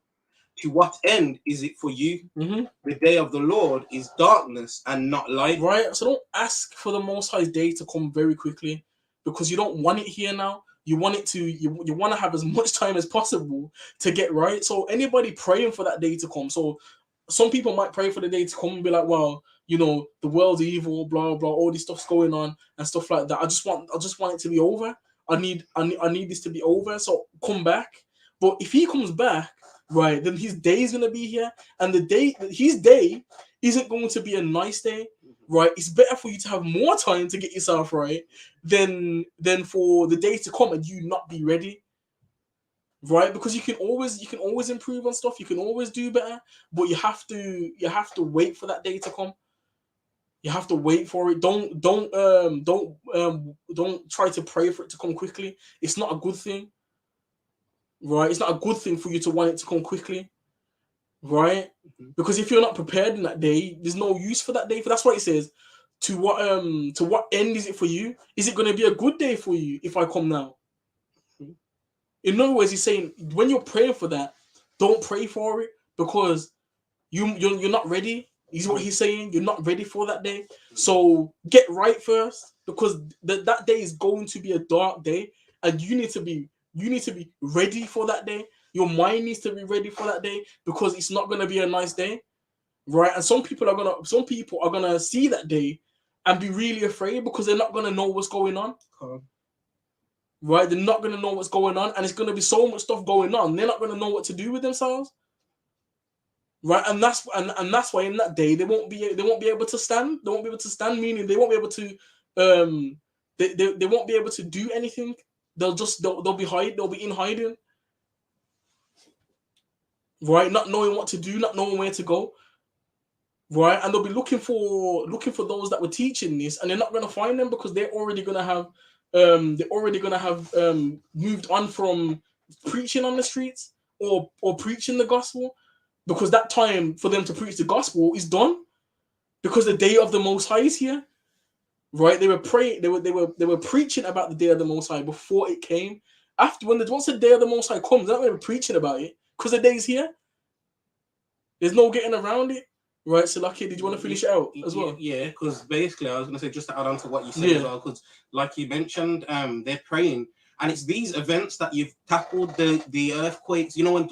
To what end is it for you? The day of the Lord is darkness and not light. Right. So don't ask for the Most High's day to come very quickly, because you don't want it here now. You want it to. You want to have as much time as possible to get right. So anybody praying for that day to come. So some people might pray for the day to come and be like, well, the world's evil, blah blah, all this stuff's going on and stuff like that. I just want it to be over. I need this to be over. So come back. But if he comes back, right, then his day is gonna be here, and his day isn't going to be a nice day. Right, it's better for you to have more time to get yourself right than for the day to come and you not be ready. Right, because you can always improve on stuff. You can always do better, but you have to wait for that day to come. You have to wait for it. Don't try to pray for it to come quickly. It's not a good thing. Right, it's not a good thing for you to want it to come quickly. Right, because if you're not prepared in that day, there's no use for that day. That's why it says, to what end is it for you? Is it going to be a good day for you if I come now? In other words, he's saying when you're praying for that, don't pray for it, because you're not ready. Is what he's saying. You're not ready for that day. So get right first, because that day is going to be a dark day, and you need to be ready for that day. Your mind needs to be ready for that day, because it's not going to be a nice day, right? And some people are gonna see that day and be really afraid, because they're not gonna know what's going on, right? They're not gonna know what's going on, and it's gonna be so much stuff going on. They're not gonna know what to do with themselves, right? And that's why in that day they won't be able to stand. They won't be able to stand, meaning they won't be able to they won't be able to do anything. They'll be in hiding, right? Not knowing what to do, not knowing where to go, right? And they'll be looking for those that were teaching this, and they're not going to find them because they're already going to have moved on from preaching on the streets or preaching the gospel, because that time for them to preach the gospel is done, because the day of the Most High is here, right? They were praying, they were preaching about the day of the Most High before it came. Once the day of the Most High comes, they're not going to be preaching about it because the day's here. There's no getting around it, right? So, Lucky, did you want to finish it out as well? Yeah, because basically, I was going to say, just to add on to what you said as well, because like you mentioned, they're praying, and it's these events that you've tackled, the earthquakes, you know, when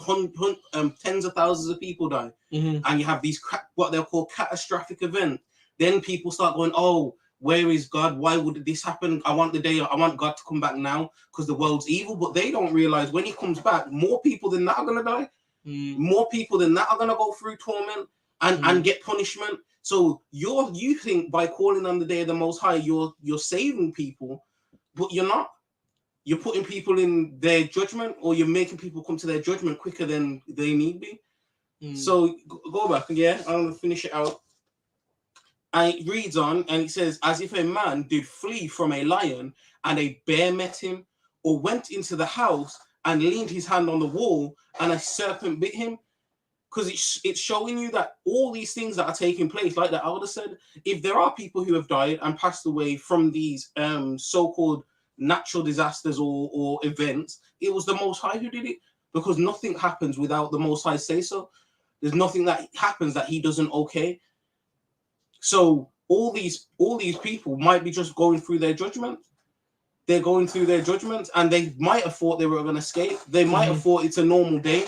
tens of thousands of people die, and you have these what they'll call catastrophic events. Then people start going, oh, where is God? Why would this happen? I want God to come back now because the world's evil. But they don't realize when he comes back, more people than that are going to die. More people than that are going to go through torment and get punishment. So you think by calling on the day of the Most High, you're saving people, but you're not. You're putting people in their judgment, or you're making people come to their judgment quicker than they need be. So go back, I'm going to finish it out. And it reads on, and it says, as if a man did flee from a lion, and a bear met him, or went into the house and leaned his hand on the wall, and a serpent bit him. Because it's showing you that all these things that are taking place, like the elder said, if there are people who have died and passed away from these so-called natural disasters or events, it was the Most High who did it, because nothing happens without the Most High say so. There's nothing that happens that he doesn't okay. So all these people might be just going through their judgment. They're going through their judgment, and they might have thought they were going to escape. They might have thought it's a normal day.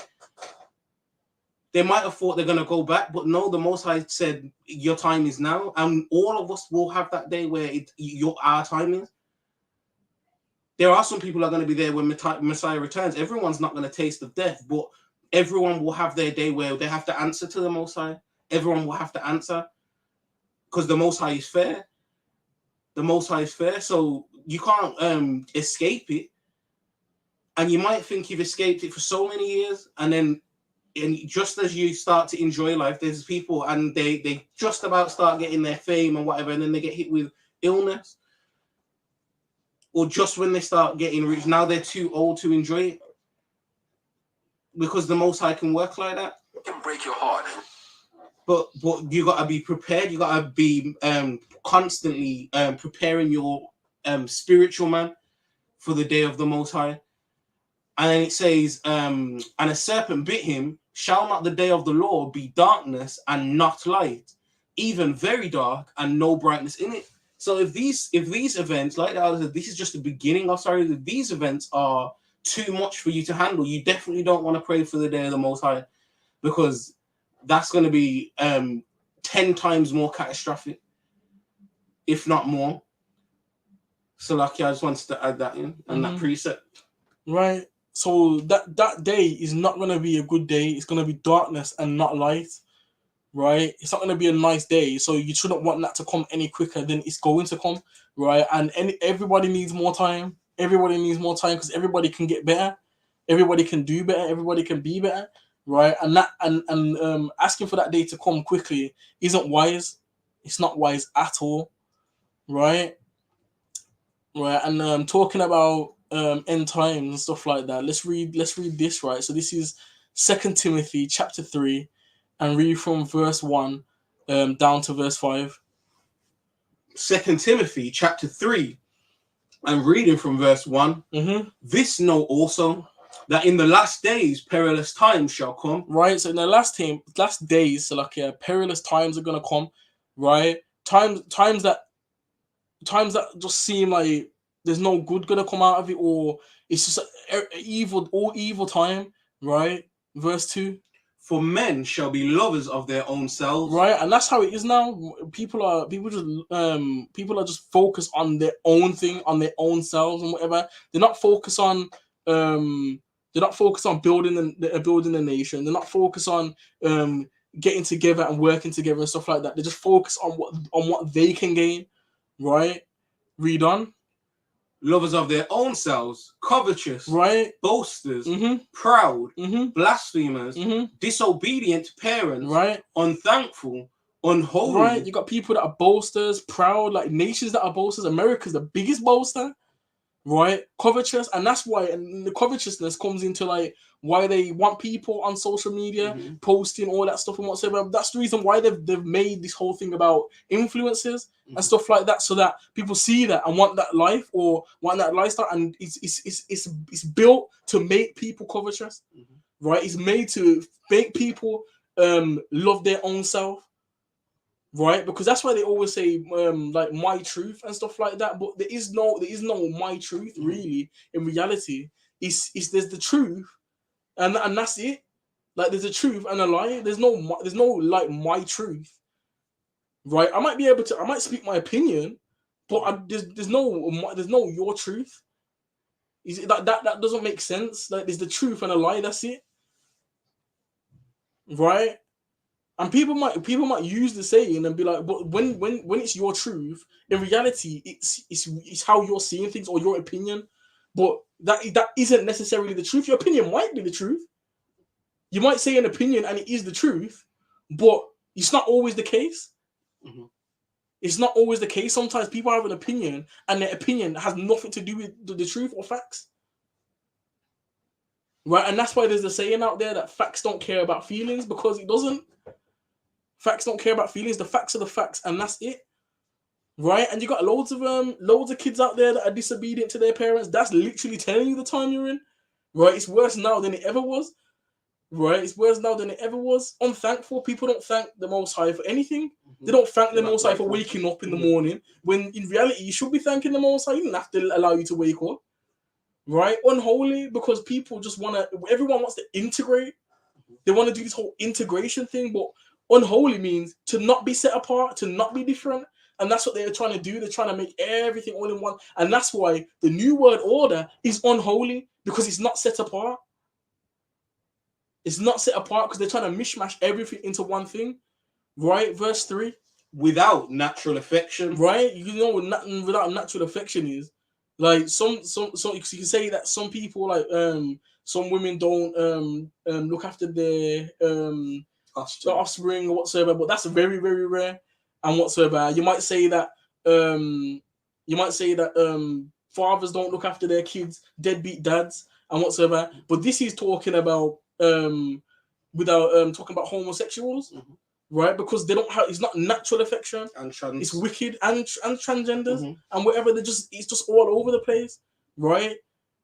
They might have thought they're going to go back, but no, the Most High said, your time is now, and all of us will have that day where our time is. There are some people who are going to be there when Messiah returns. Everyone's not going to taste of death, but everyone will have their day where they have to answer to the Most High. Everyone will have to answer. Because the Most High is fair. The Most High is fair, so you can't escape it. And you might think you've escaped it for so many years, and just as you start to enjoy life, there's people and they just about start getting their fame and whatever, and then they get hit with illness. Or just when they start getting rich, now they're too old to enjoy it. Because the Most High can work like that. It can break your heart. But you got to be prepared. You got to be constantly preparing your spiritual man for the day of the Most High. And then it says, and a serpent bit him. Shall not the day of the Lord be darkness and not light, even very dark and no brightness in it? So if these events, like that, this is just the beginning. These events are too much for you to handle. You definitely don't want to pray for the day of the Most High, because that's going to be 10 times more catastrophic, if not more. So, like, I just wanted to add that in, and that precept. Right. So that day is not going to be a good day. It's going to be darkness and not light. Right. It's not going to be a nice day. So you shouldn't want that to come any quicker than it's going to come. Right. And everybody needs more time. Everybody needs more time, because everybody can get better. Everybody can do better. Everybody can be better. Right. And asking for that day to come quickly isn't wise. It's not wise at all. Right. Right. And talking about end times and stuff like that, let's read this, right? So this is 2 Timothy chapter 3, and read from verse 1 down to verse 5. 2 Timothy chapter 3, and reading from verse 1. This know also, that in the last days perilous times shall come. Right. So in the last days, so like perilous times are gonna come, right? Times that just seem like there's no good gonna come out of it, or it's just evil time, right? Verse 2. For men shall be lovers of their own selves. Right, and that's how it is now. People are just focused on their own thing, on their own selves and whatever. They're not focused on building the nation. They're not focused on getting together and working together and stuff like that. They just focus on what they can gain, right? Read on. Lovers of their own selves, covetous, Right? boasters, Mm-hmm. proud, Mm-hmm. blasphemers, Mm-hmm. disobedient to parents, Right? unthankful, unholy. Right? You got people that are boasters, proud, like nations that are boasters. America's the biggest boaster, right? Covetous, and that's why, and the covetousness comes into like why they want people on social media posting all that stuff and whatsoever. That's the reason why they've made this whole thing about influencers and stuff like that, so that people see that and want that life or want that lifestyle, and it's built to make people covetous, right? It's made to make people love their own self. Right, because that's why they always say like my truth and stuff like that. But there is no my truth really. In reality, it's there's the truth, and that's it. Like there's a truth and a lie. There's no like my truth. Right, I might speak my opinion, but there's no your truth. Is it that doesn't make sense? Like there's the truth and a lie. That's it. Right. And people might use the saying and be like, but when it's your truth, in reality, it's how you're seeing things or your opinion. But that isn't necessarily the truth. Your opinion might be the truth. You might say an opinion and it is the truth, but it's not always the case. It's not always the case. Sometimes people have an opinion and their opinion has nothing to do with the truth or facts. Right? And that's why there's a saying out there that facts don't care about feelings, because it doesn't. Facts don't care about feelings. The facts are the facts, and that's it, right? And you got loads of kids out there that are disobedient to their parents. That's literally telling you the time you're in, right? It's worse now than it ever was, right? It's worse now than it ever was. Unthankful people don't thank the Most High for anything. They don't thank the Most High for waking up in the morning, when in reality you should be thanking the Most High. He didn't have to allow you to wake up, right? Unholy, because people just everyone wants to integrate. They want to do this whole integration thing, but unholy means to not be set apart, to not be different. And that's what they're trying to do. They're trying to make everything all in one. And that's why the New World Order is unholy, because it's not set apart. It's not set apart because they're trying to mishmash everything into one thing. Right? Verse 3. Without natural affection. Right? You know what without natural affection is. Like some you can say that some people, like some women don't look after their offspring or whatsoever, but that's very, very rare and whatsoever. You might say that fathers don't look after their kids, deadbeat dads and whatsoever. But this is talking about without talking about homosexuals, right? Because they don't have, it's not natural affection, and it's wicked, and transgenders and whatever. It's just all over the place, right?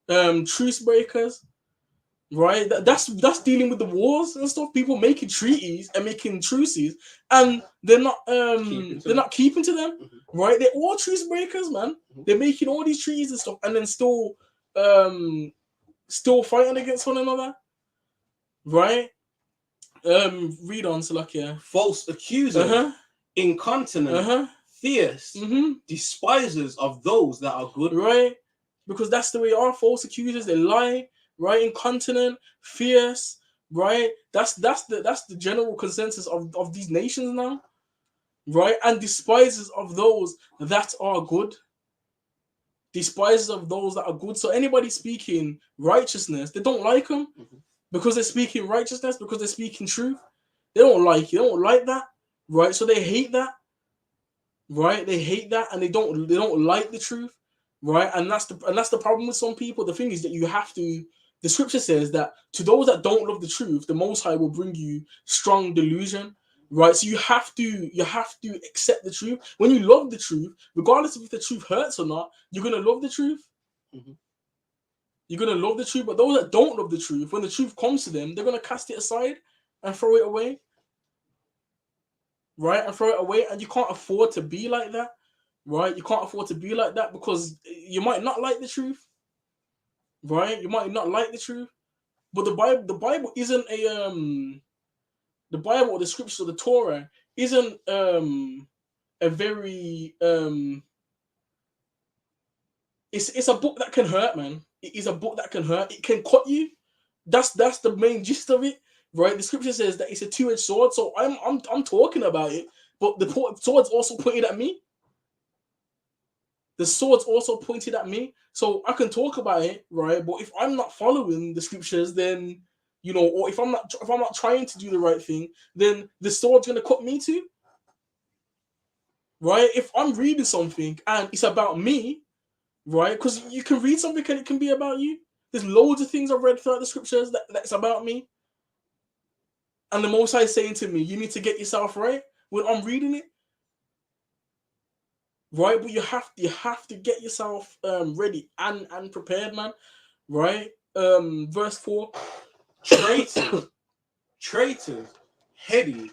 Truce breakers. Right, that's dealing with the wars and stuff. People making treaties and making truces, and they're not keeping to them. Right, they're all truce breakers, man. They're making all these treaties and stuff, and then still fighting against one another. Right. Read on, Salakia. False accusers, incontinent, fierce, despisers of those that are good. Right, because that's the way they are. False accusers, they lie. Right, incontinent, fierce, right? That's the general consensus of these nations now, right? And despisers of those that are good. Despisers of those that are good. So anybody speaking righteousness, they don't like them because they're speaking righteousness, because they're speaking truth. They don't like it. They don't like that, right? So they hate that, right? They hate that, and they don't like the truth, right? And that's the problem with some people. The thing is that you have to. The scripture says that to those that don't love the truth, the Most High will bring you strong delusion, right? So you have to accept the truth. When you love the truth, regardless of if the truth hurts or not, you're gonna love the truth. You're gonna love the truth. But those that don't love the truth, when the truth comes to them, they're gonna cast it aside and throw it away, right? And throw it away. And you can't afford to be like that, right? You can't afford to be like that, because you might not like the truth. Right, you might not like the truth, but the Bible isn't the Bible or the scriptures of the Torah isn't a very it's a book that can hurt, man. It is a book that can hurt. It can cut you. That's the main gist of it, right? The scripture says that it's a two-edged sword. So I'm talking about it, but the sword's also pointed at me. The sword's also pointed at me, so I can talk about it, right? But if I'm not following the scriptures, then or if I'm not trying to do the right thing, then the sword's gonna cut me too, right? If I'm reading something and it's about me, right? Because you can read something and it can be about you. There's loads of things I've read throughout the scriptures that's about me, and the Most High is saying to me, "You need to get yourself right." When I'm reading it. Right, but you have to get yourself ready and prepared, man. Right, verse 4. Traitors, heady,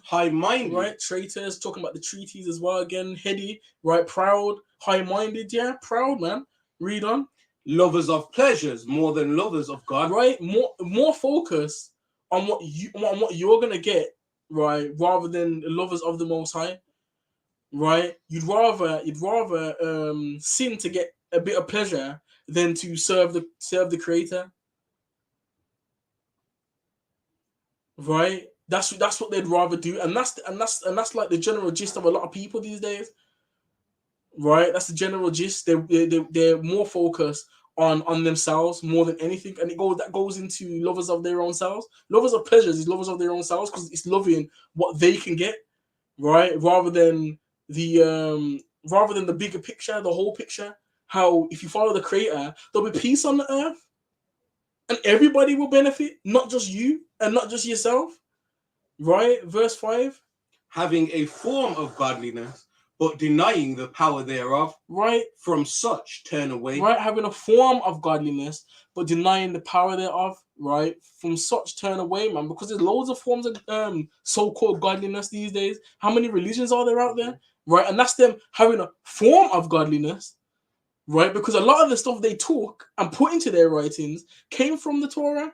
high-minded. Right, traitors, talking about the treaties as well. Again, heady, right, proud, high-minded. Yeah, proud, man. Read on. Lovers of pleasures more than lovers of God. Right, more focus on what you're gonna get, right, rather than lovers of the Most High. Right, you'd rather sin to get a bit of pleasure than to serve the Creator. Right, that's what they'd rather do, and that's like the general gist of a lot of people these days. Right, that's the general gist. They're more focused on themselves more than anything, and that goes into lovers of their own selves. Lovers of pleasures is lovers of their own selves because it's loving what they can get, right, rather than the bigger picture, the whole picture. How if you follow the Creator, there'll be peace on the earth, and everybody will benefit, not just you and not just yourself. Right, verse 5. Having a form of godliness, but denying the power thereof. Right, from such turn away. Right, having a form of godliness, but denying the power thereof. Right, from such turn away, man. Because there's loads of forms of so-called godliness these days. How many religions are there out there? Right, and that's them having a form of godliness. Right, because a lot of the stuff they took and put into their writings came from the Torah.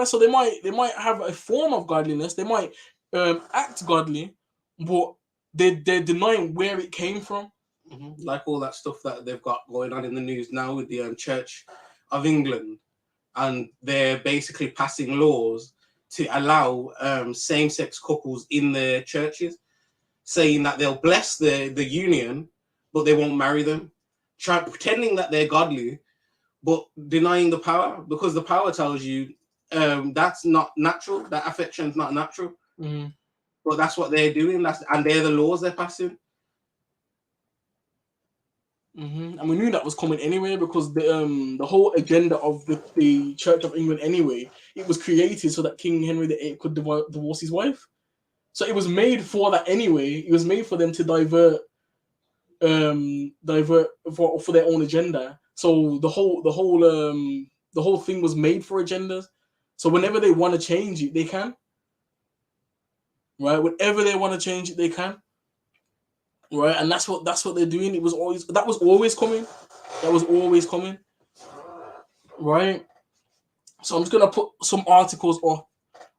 So they might have a form of godliness. They might act godly, but they're denying where it came from. Like all that stuff that they've got going on in the news now with the Church of England, and they're basically passing laws to allow same-sex couples in their churches, saying that they'll bless the union, but they won't marry them, pretending that they're godly, but denying the power, because the power tells you that's not natural, that affection's not natural. But that's what they're doing, and they're the laws they're passing. And we knew that was coming anyway, because the whole agenda of the Church of England anyway, it was created so that King Henry VIII could divorce his wife. So it was made for that anyway. It was made for them to divert for their own agenda. So the whole thing was made for agendas. So whenever they want to change it, they can. Right, whenever they want to change it, they can. Right, and that's what they're doing. That was always coming. Right. So I'm just gonna put some articles up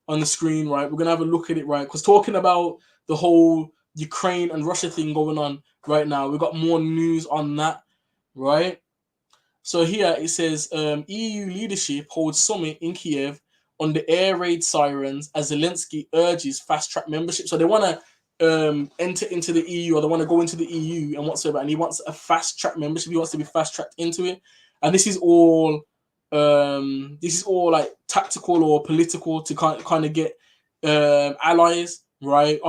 on the screen. Right, we're gonna have a look at it. Right, because talking about the whole Ukraine and Russia thing going on right now, we've got more news on that. Right. So here it says EU leadership holds summit in Kiev on the air raid sirens as Zelensky urges fast-track membership. So they want to enter into the EU, or they want to go into the EU and whatsoever, and he wants a fast-track membership. He wants to be fast-tracked into it. And this is all like tactical or political to kind of get allies, right,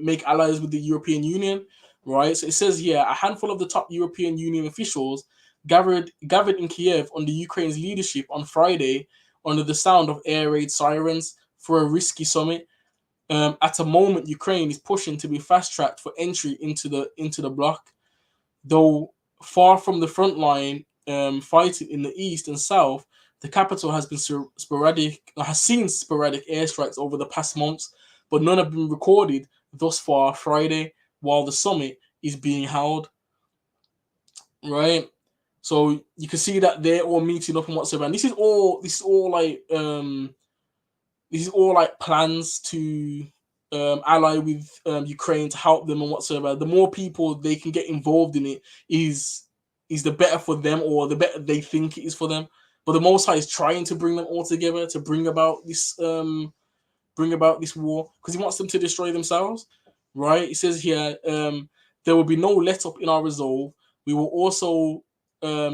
make allies with the European Union, right? So it says here, a handful of the top European Union officials gathered in Kiev under Ukraine's leadership on Friday under the sound of air raid sirens for a risky summit. At a moment, Ukraine is pushing to be fast-tracked for entry into the bloc. Though far from the front line fighting in the east and south, the capital has seen sporadic airstrikes over the past months, but none have been recorded thus far Friday while the summit is being held. Right? So you can see that they're all meeting up and whatsoever. And this is all like plans to ally with Ukraine to help them and whatsoever. The more people they can get involved in it is the better for them, or the better they think it is for them. but the Most High is trying to bring them all together to bring about this war because he wants them to destroy themselves, right? It says here, there will be no let up in our resolve. We will also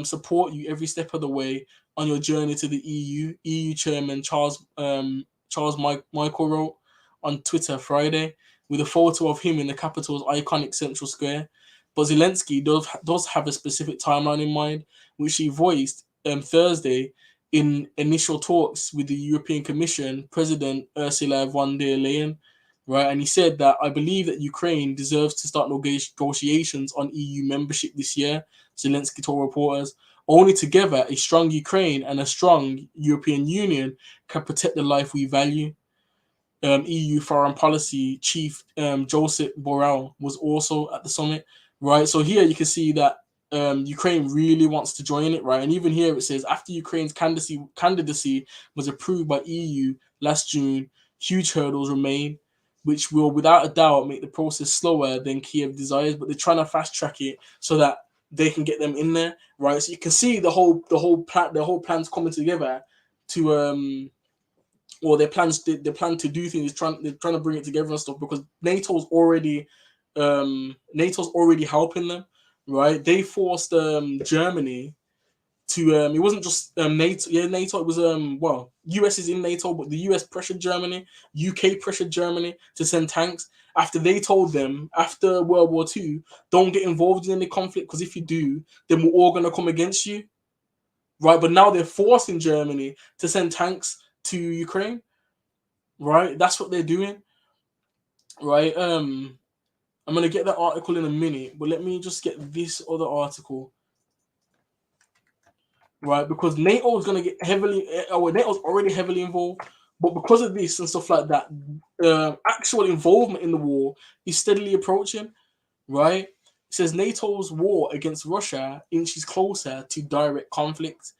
support you every step of the way on your journey to the EU. EU Chairman Charles Michael wrote on Twitter Friday with a photo of him in the capital's iconic central square. But Zelensky does have a specific timeline in mind, which he voiced Thursday in initial talks with the European Commission President Ursula von der Leyen, right? And he said that I believe that Ukraine deserves to start negotiations on EU membership this year, Zelensky told reporters. Only together, a strong Ukraine and a strong European Union can protect the life we value. EU Foreign Policy Chief Joseph Borrell was also at the summit, right? So here you can see that Ukraine really wants to join it, right? And even here it says, after Ukraine's candidacy was approved by EU last June, huge hurdles remain, which will without a doubt make the process slower than Kiev desires, but they're trying to fast track it so that they can get them in there, right? So you can see the whole plan's coming together to or they plan to do things. They're trying to bring it together and stuff because NATO's already helping them, right? They forced Germany to it wasn't just NATO. Yeah, NATO. It was US is in NATO, but the US pressured Germany, UK pressured Germany to send tanks after they told them after World War II, don't get involved in any conflict because if you do, then we're all gonna come against you, right? But now they're forcing Germany to send tanks to Ukraine, right? That's what they're doing, right? I'm gonna get that article in a minute, but let me just get this other article, right? Because NATO is gonna get NATO's already heavily involved, but because of this and stuff like that, actual involvement in the war is steadily approaching, right? It says NATO's war against Russia inches closer to direct conflict.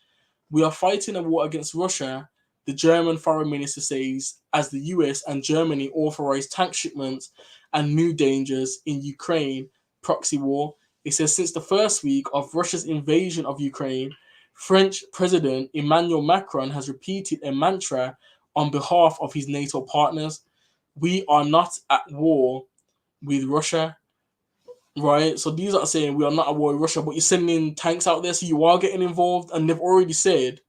We are fighting a war against Russia, the German foreign minister says, as the US and Germany authorize tank shipments and new dangers in Ukraine proxy war. It says since the first week of Russia's invasion of Ukraine, French President Emmanuel Macron has repeated a mantra on behalf of his NATO partners. We are not at war with Russia, right? So these are saying we are not at war with Russia, but you're sending tanks out there, so you are getting involved, and they've already said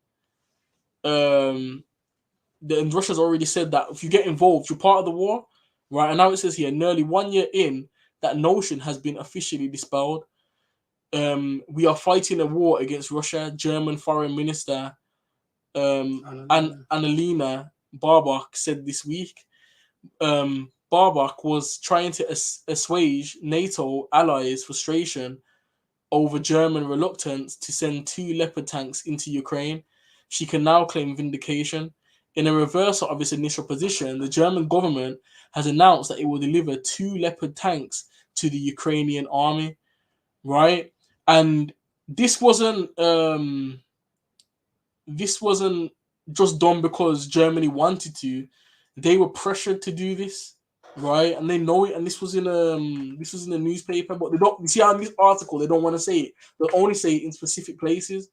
Russia's already said that if you get involved, you're part of the war, right? And now it says here, nearly 1 year in, that notion has been officially dispelled. We are fighting a war against Russia, German Foreign Minister Annalena Baerbock said this week. Baerbock was trying to assuage NATO allies' frustration over German reluctance to send 2 Leopard tanks into Ukraine. She can now claim vindication. In a reversal of its initial position, the German government has announced that it will deliver 2 Leopard tanks to the Ukrainian army, right? And this wasn't just done because Germany wanted to. They were pressured to do this, right? And they know it. And this was in the newspaper, but they don't. You see how in this article they don't want to say it. They only say it in specific places,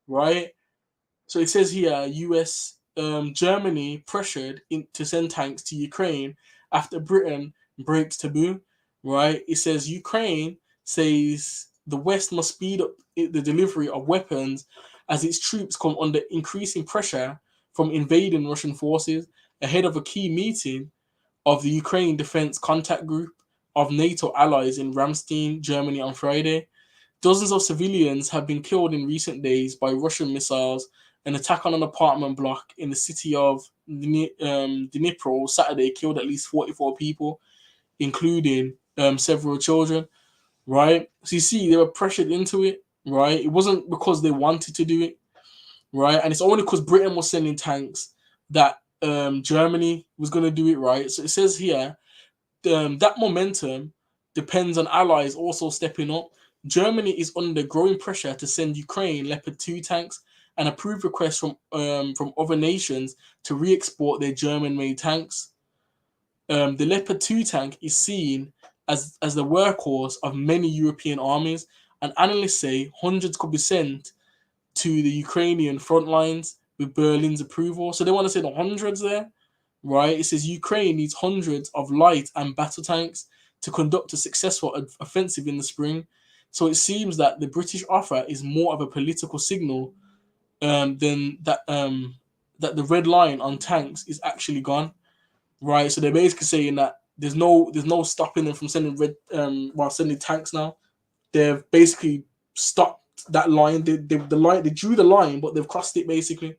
right? So it says here, U.S. Germany pressured to send tanks to Ukraine after Britain breaks taboo, right? It says Ukraine says the West must speed up the delivery of weapons as its troops come under increasing pressure from invading Russian forces ahead of a key meeting of the Ukraine Defense Contact Group of NATO allies in Ramstein, Germany on Friday. Dozens of civilians have been killed in recent days by Russian missiles. An attack on an apartment block in the city of Dnipro Saturday killed at least 44 people, including several children, right? So you see, they were pressured into it, right? It wasn't because they wanted to do it, right? And it's only because Britain was sending tanks that Germany was going to do it, right? So it says here, that momentum depends on allies also stepping up. Germany is under growing pressure to send Ukraine Leopard 2 tanks and approve requests from other nations to re-export their German-made tanks. The Leopard 2 tank is seen as the workhorse of many European armies, and analysts say hundreds could be sent to the Ukrainian front lines with Berlin's approval. So they want to say the hundreds there, right? It says Ukraine needs hundreds of light and battle tanks to conduct a successful offensive in the spring. So it seems that the British offer is more of a political signal than that the red line on tanks is actually gone, right? So they're basically saying that there's no stopping them from sending sending tanks now. They've basically stopped that line. They drew the line, but they've crossed it basically,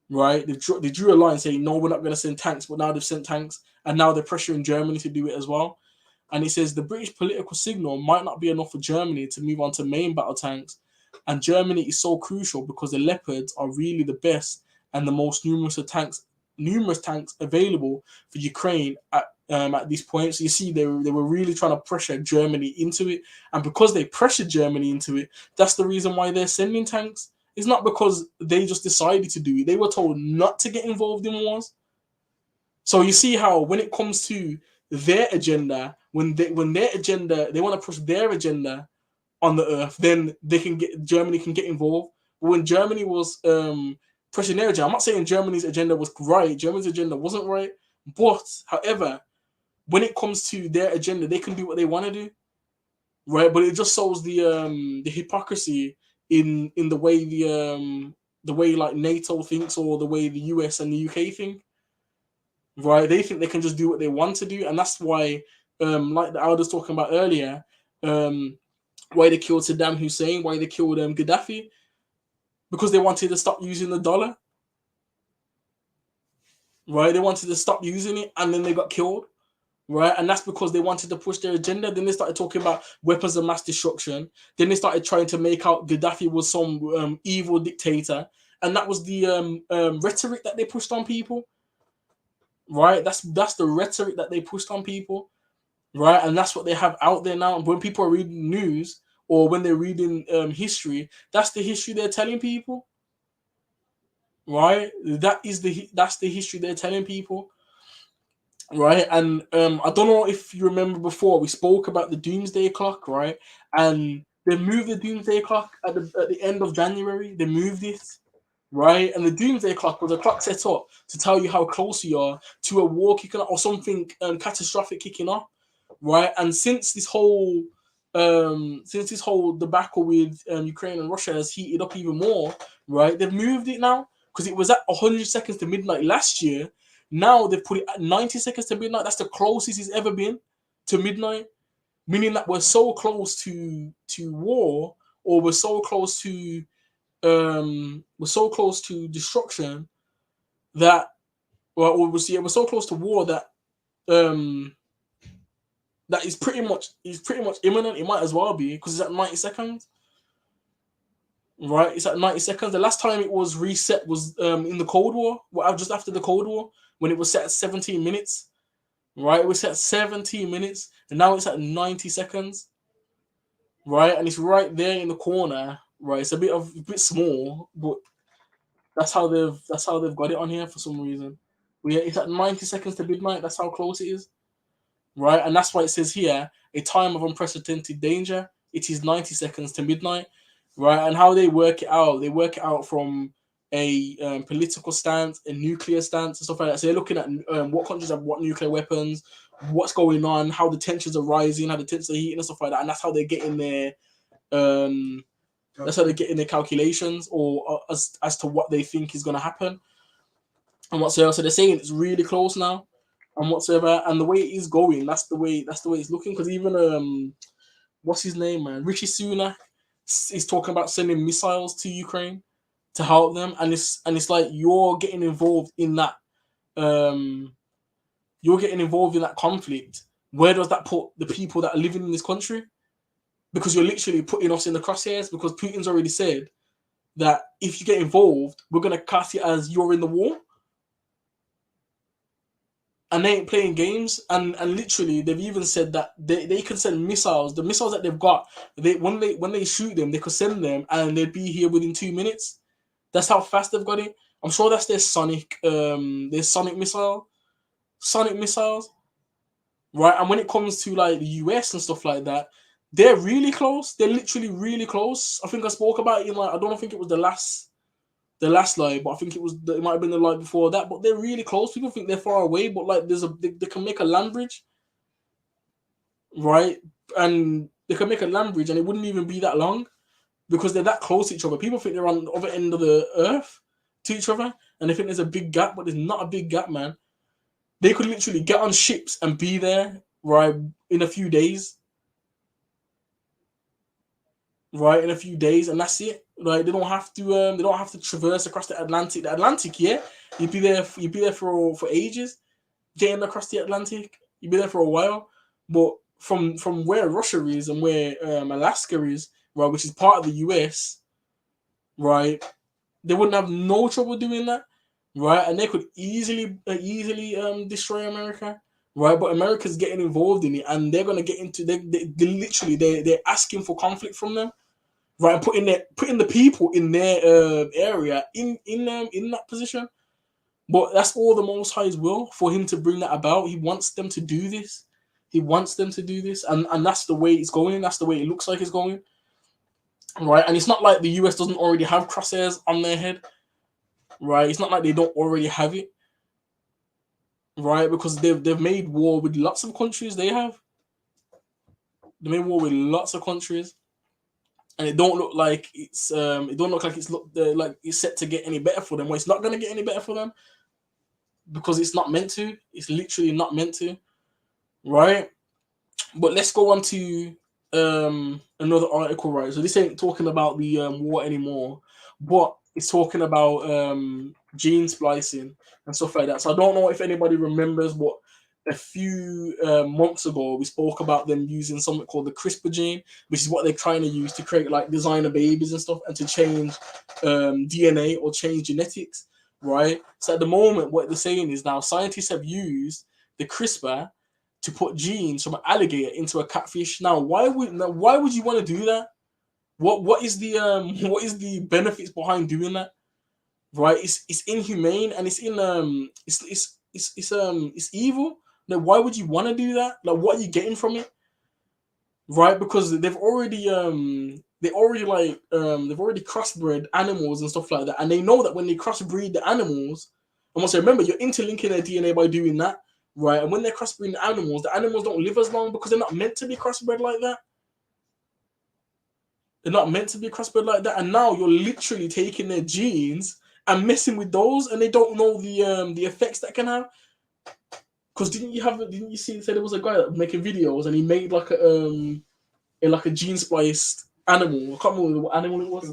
right? They drew a line saying no, we're not going to send tanks, but now they've sent tanks, and now they're pressuring Germany to do it as well. And it says the British political signal might not be enough for Germany to move on to main battle tanks, and Germany is so crucial because the Leopards are really the best and the most numerous tanks available for Ukraine at this point. So you see, they were really trying to pressure Germany into it, and because they pressured Germany into it, that's the reason why they're sending tanks. It's not because they just decided to do it. They were told not to get involved in wars. So you see how when it comes to their agenda, when their agenda, they want to push their agenda on the earth, then Germany can get involved. But when Germany was pressing their agenda, I'm not saying Germany's agenda was right. Germany's agenda wasn't right. But however, when it comes to their agenda, they can do what they want to do, right? But it just shows the hypocrisy in the way like NATO thinks, or the way the US and the UK think, right? They think they can just do what they want to do, and that's why, like I was talking about earlier, why they killed Saddam Hussein, why they killed Gaddafi, because they wanted to stop using the dollar, right? They wanted to stop using it, and then they got killed, right? And that's because they wanted to push their agenda. Then they started talking about weapons of mass destruction. Then they started trying to make out Gaddafi was some evil dictator, and that was the rhetoric that they pushed on people, right? That's the rhetoric that they pushed on people, right? And that's what they have out there now. When people are reading news, or when they're reading history, that's the history they're telling people, right? That's the history they're telling people, right? And I don't know if you remember before, we spoke about the doomsday clock, right? And they moved the doomsday clock at the end of January. They moved it, right? And the doomsday clock was a clock set up to tell you how close you are to a war kicking off, or something catastrophic kicking off, right? And since this whole debacle with Ukraine and Russia has heated up even more, right? They've moved it now, because it was at 100 seconds to midnight last year. Now they've put it at 90 seconds to midnight. That's the closest it's ever been to midnight, meaning that we're so close to war, or we're so close to destruction that, we're so close to war that that is pretty much imminent. It might as well be, because it's at 90 seconds. Right, it's at 90 seconds. The last time it was reset was in the Cold War, just after the Cold War, when it was set at 17 minutes. Right, it was set at 17 minutes, and now it's at 90 seconds. Right, and it's right there in the corner. Right, it's a bit small, but that's how they've got it on here for some reason. But yeah, it's at 90 seconds to midnight. That's how close it is. Right, and that's why it says here, a time of unprecedented danger. It is 90 seconds to midnight. Right, and how they work it out from a political stance, a nuclear stance, and stuff like that. So they're looking at what countries have what nuclear weapons, what's going on, how the tensions are rising, how the tensions are heating, and stuff like that. And that's how they're getting their calculations, or as to what they think is going to happen and whatsoever. So they're saying it's really close now and whatsoever. And the way it is going, that's the way it's looking. Because even what's his name, man, Rishi Sunak, is talking about sending missiles to Ukraine to help them, and it's like you're getting involved in that. You're getting involved in that conflict. Where does that put the people that are living in this country? Because you're literally putting us in the crosshairs. Because Putin's already said that if you get involved, we're gonna cast it as you're in the war. And they ain't playing games, and literally they've even said that they can send missiles. The missiles that they've got, when they shoot them, they could send them and they'd be here within 2 minutes. That's how fast they've got it. I'm sure that's their sonic missiles, right? And when it comes to like the US and stuff like that, They're really close. They're literally really close. I think I spoke about it in like, I don't think it was the last live, but I think it might have been the live before that. But they're really close. People think they're far away, but like they can make a land bridge, right? And they can make a land bridge, and it wouldn't even be that long because they're that close to each other. People think they're on the other end of the earth to each other, and they think there's a big gap, but there's not a big gap, man. They could literally get on ships and be there, right, in a few days. Right, in a few days, and that's it. Like they don't have to traverse across the Atlantic. The Atlantic, yeah, you'd be there for ages, getting across the Atlantic. You'd be there for a while, but from where Russia is and where Alaska is, right, which is part of the US, right, they wouldn't have no trouble doing that, right, and they could easily destroy America, right, but America's getting involved in it, and they're gonna get into they're asking for conflict from them. Right, putting the people in their area in that position, but that's all the Most High's will for him to bring that about. He wants them to do this. He wants them to do this, and that's the way it's going. That's the way it looks like it's going. Right, and it's not like the US doesn't already have crosshairs on their head. Right, it's not like they don't already have it. Right, because they've made war with lots of countries. They made war with lots of countries. And it don't look like it's set to get any better for them. Well, it's not going to get any better for them because it's not meant to. It's literally not meant to, right? But let's go on to another article, right? So this ain't talking about the war anymore, but it's talking about gene splicing and stuff like that. So I don't know if anybody remembers, but a few months ago we spoke about them using something called the CRISPR gene, which is what they're trying to use to create like designer babies and stuff, and to change DNA or change genetics, right? So at the moment what they're saying is now scientists have used the CRISPR to put genes from an alligator into a catfish. Now why would you want to do that? What is the benefits behind doing that? Right, it's inhumane, and it's evil. Like, why would you want to do that? Like, what are you getting from it? Right, because they've already crossbred animals and stuff like that, and they know that when they crossbreed the animals, and once remember, you're interlinking their DNA by doing that, right? And when they're crossbreeding the animals don't live as long because they're not meant to be crossbred like that. They're not meant to be crossbred like that, and now you're literally taking their genes and messing with those, and they don't know the effects that can have. Because didn't you see there was a guy that was making videos and he made like a gene spliced animal. I can't remember what animal it was.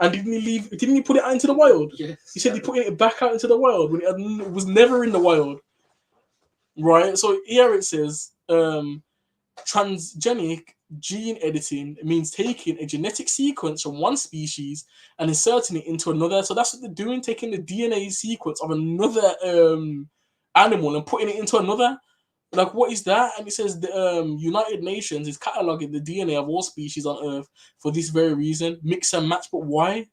And didn't he put it out into the wild? Yes. He said he put it back out into the wild when it was never in the wild. Right? So here it says transgenic gene editing means taking a genetic sequence from one species and inserting it into another. So that's what they're doing, taking the DNA sequence of another animal and putting it into another. Like, what is that? And it says the United Nations is cataloging the DNA of all species on Earth for this very reason. Mix and match, but why?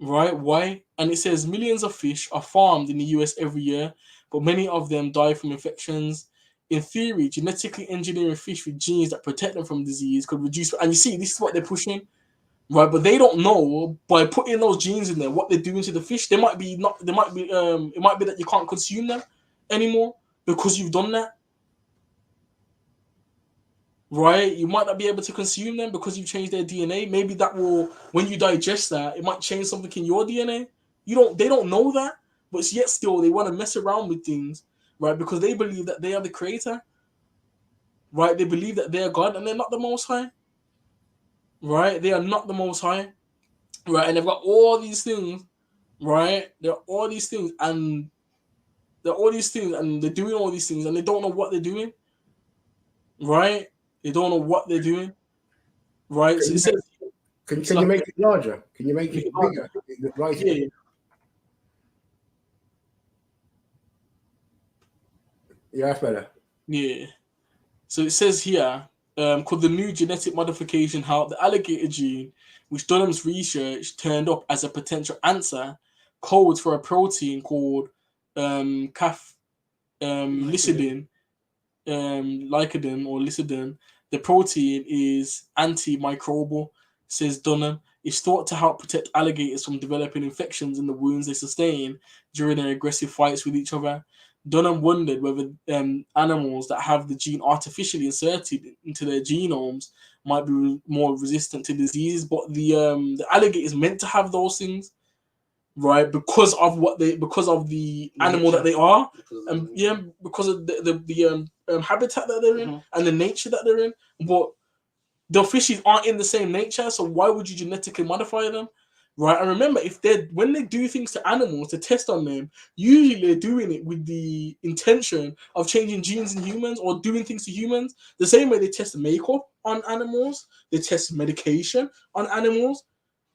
Right? Why? And it says millions of fish are farmed in the US every year, but many of them die from infections. In theory, genetically engineering fish with genes that protect them from disease could reduce. And you see, this is what they're pushing, right? But they don't know by putting those genes in there what they're doing to the fish. It might be that you can't consume them anymore because you've done that, right? You might not be able to consume them because you've changed their DNA. Maybe that will, when you digest that, it might change something in your DNA. They don't know that, but yet still they want to mess around with things. Right, because they believe that they are the creator. Right, they believe that they are God and they're not the Most High. Right, they are not the Most High. Right, and they've got all these things. Right, there are all these things, and they're doing all these things, and they don't know what they're doing. Right, they don't know what they're doing. Right, so it says, can you make it larger? Can you make it bigger? Right. Yeah. Yeah, that's better. Yeah. So it says here, could the new genetic modification help the alligator gene, which Dunham's research turned up as a potential answer, codes for a protein called cathelicidin Lycodon or Lycidon, the protein is antimicrobial, says Dunham. It's thought to help protect alligators from developing infections in the wounds they sustain during their aggressive fights with each other. Dunham wondered whether animals that have the gene artificially inserted into their genomes might be more resistant to diseases, but the alligator is meant to have those things, right? Because of the animal that they are, because of the habitat that they're in and the nature that they're in. But the fishes aren't in the same nature, so why would you genetically modify them? Right, and remember, when they do things to animals to test on them, usually they're doing it with the intention of changing genes in humans or doing things to humans. The same way they test makeup on animals, they test medication on animals,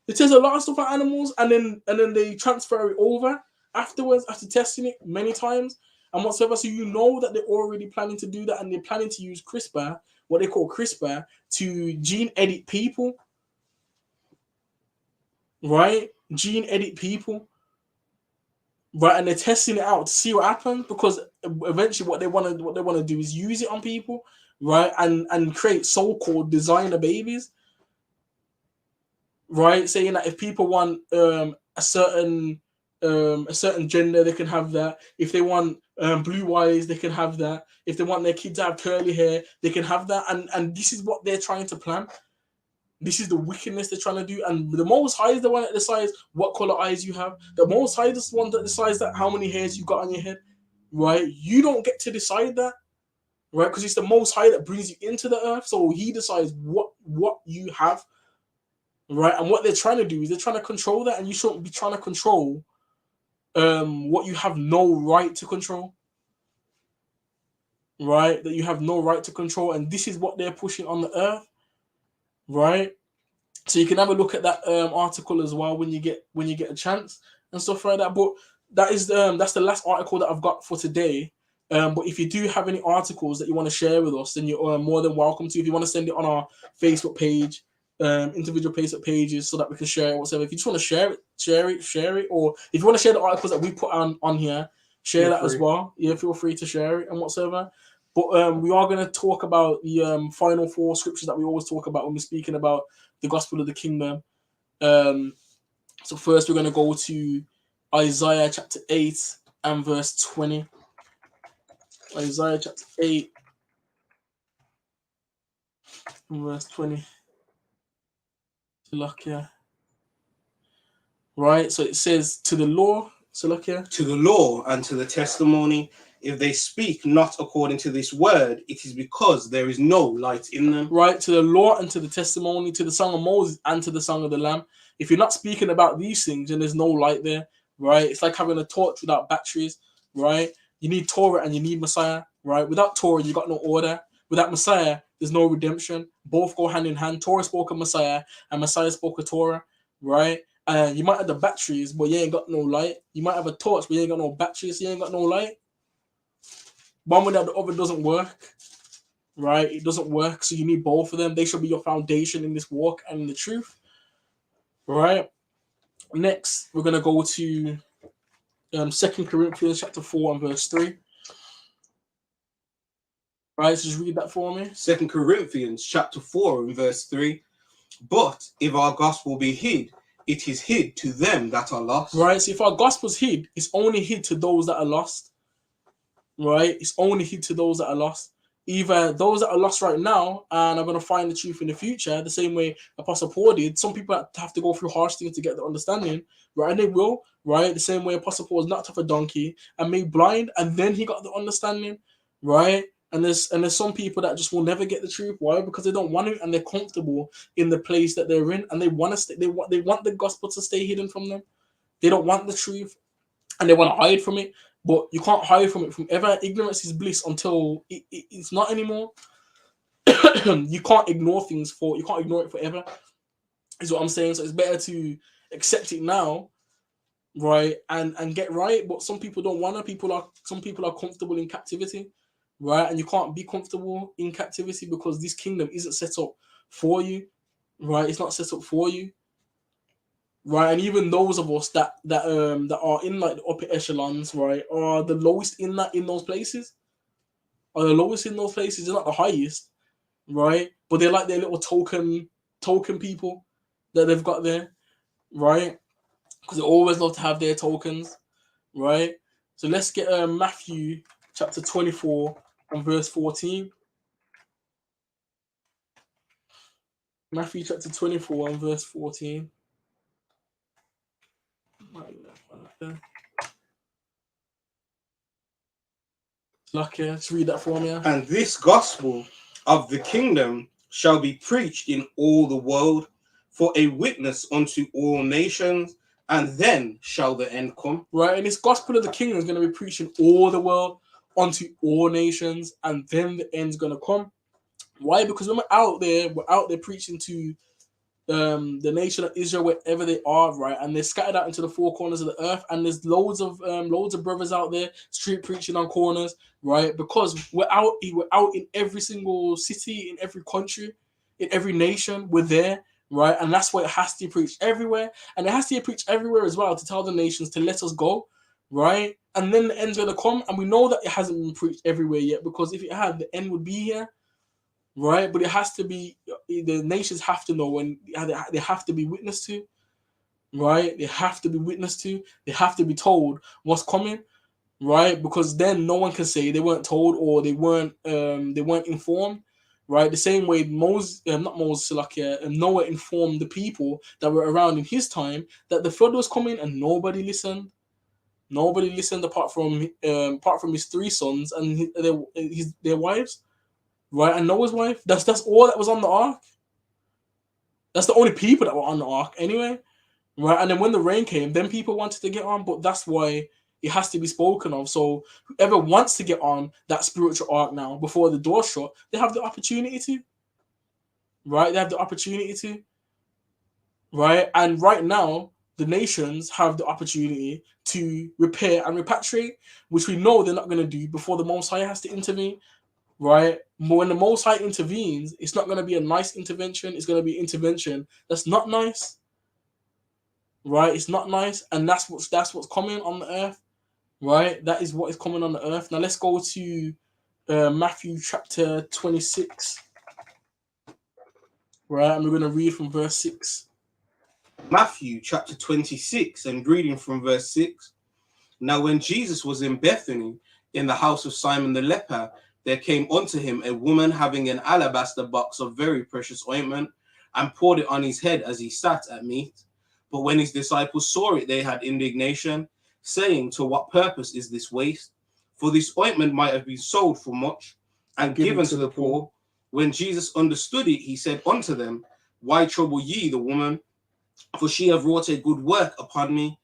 they test a lot of stuff on animals, and then they transfer it over afterwards after testing it many times and whatsoever. So you know that they're already planning to do that, and they're planning to use CRISPR, what they call CRISPR, to gene edit people. Right, gene edit people, right, and they're testing it out to see what happens, because eventually what they want to do is use it on people, right, and create so-called designer babies, right, saying that if people want a certain gender, they can have that. If they want blue eyes, they can have that. If they want their kids to have curly hair, they can have that, and this is what they're trying to plan. This is the wickedness they're trying to do, and the Most High is the one that decides what color eyes you have. The Most High is the one that decides that how many hairs you got on your head, right? You don't get to decide that, right? Because it's the Most High that brings you into the earth, so He decides what you have, right? And what they're trying to do is they're trying to control that, and you shouldn't be trying to control what you have no right to control, right? That you have no right to control, and this is what they're pushing on the earth, right? So you can have a look at that article as well when you get a chance and stuff like that. But that's the last article that I've got for today. But if you do have any articles that you want to share with us, then you're more than welcome to. If you want to send it on our Facebook page, individual Facebook pages, so that we can share it, whatever. If you just want to share it. Or if you want to share the articles that we put on here, share that as well. Yeah, feel free to share it and whatsoever. But we are going to talk about the final 4 scriptures that we always talk about when we're speaking about the gospel of the kingdom. So first we're going to go to Isaiah chapter 8 and verse 20. Isaiah chapter 8 and verse 20. Salakia. Right, so it says, to the law, Salakia. To the law and to the testimony, if they speak not according to this word, it is because there is no light in them. Right, to the law and to the testimony, to the song of Moses and to the song of the Lamb. If you're not speaking about these things, then there's no light there, right? It's like having a torch without batteries, right? You need Torah and you need Messiah, right? Without Torah, you got no order. Without Messiah, there's no redemption. Both go hand in hand. Torah spoke of Messiah and Messiah spoke of Torah, right? You might have the batteries, but you ain't got no light. You might have a torch, but you ain't got no batteries, so you ain't got no light. One without the other doesn't work, right? It doesn't work, so you need both of them. They should be your foundation in this walk and in the truth, right? Next, we're going to go to 2 Corinthians chapter 4 and verse 3. Right, so just read that for me. 2 Corinthians chapter 4 and verse 3. But if our gospel be hid, it is hid to them that are lost. Right, so if our gospel's hid, it's only hid to those that are lost. Right, it's only hid to those that are lost. Either those that are lost right now and are going to find the truth in the future, the same way Apostle Paul did. Some people have to go through harsh things to get the understanding, right? And they will, right? The same way Apostle Paul was knocked off a donkey and made blind, and then he got the understanding, right? And there's some people that just will never get the truth. Why? Because they don't want it, and they're comfortable in the place that they're in, and they want to stay. They want the gospel to stay hidden from them. They don't want the truth, and they want to hide from it. But you can't hide from it from ever. Ignorance is bliss until it's not anymore. You can't ignore things you can't ignore it forever, is what I'm saying. So it's better to accept it now, right, and get right. But some people don't want to. Some people are comfortable in captivity, right? And you can't be comfortable in captivity because this kingdom isn't set up for you, right? It's not set up for you. Right, and even those of us that are in like the upper echelons, right, are the lowest in those places. are the lowest in those places. They're not the highest, right? But they're like their little token people that they've got there, right? Because they always love to have their tokens, right? So let's get Matthew chapter 24 and verse 14. Matthew chapter 24 and verse 14. Lucky, just read that for me. And this gospel of the kingdom shall be preached in all the world for a witness unto all nations, and then shall the end come. Right, and this gospel of the kingdom is going to be preached in all the world unto all nations, and then the end's going to come. Why? Because when we're out there preaching to the nation of Israel wherever they are, right, and they're scattered out into the four corners of the earth, and there's loads of brothers out there street preaching on corners, right? Because we're out in every single city, in every country, in every nation. We're there, right? And that's why it has to be preached everywhere, and it has to be preached everywhere as well to tell the nations to let us go, right? And then the end's gonna come, and we know that it hasn't been preached everywhere yet, because if it had, the end would be here. Right, but it has to be, the nations have to know, and they have to be witnessed to, right? They have to be witnessed to. They have to be told what's coming, right? Because then no one can say they weren't told or they weren't informed, right? The same way Noah informed the people that were around in his time that the flood was coming, and nobody listened. Nobody listened apart from his three sons and their wives. Right, and Noah's wife. That's all that was on the ark. That's the only people that were on the ark anyway. Right, and then when the rain came, then people wanted to get on, but that's why it has to be spoken of. So whoever wants to get on that spiritual ark now before the door shut, they have the opportunity to. Right, they have the opportunity to. Right, and right now the nations have the opportunity to repair and repatriate, which we know they're not going to do before the Most High has to intervene. Right, but when the Most High intervenes, it's not going to be a nice intervention. It's going to be intervention that's not nice. Right, it's not nice, and that's what's coming on the earth. Right, that is what is coming on the earth. Now let's go to Matthew chapter 26. Right, and we're going to read from verse 6. Matthew chapter 26, and reading from verse 6. Now when Jesus was in Bethany, in the house of Simon the leper, there came unto him a woman having an alabaster box of very precious ointment, and poured it on his head as he sat at meat. But when his disciples saw it, they had indignation, saying, To what purpose is this waste? For this ointment might have been sold for much, and given to the poor. When Jesus understood it, he said unto them, Why trouble ye the woman? For she hath wrought a good work upon me.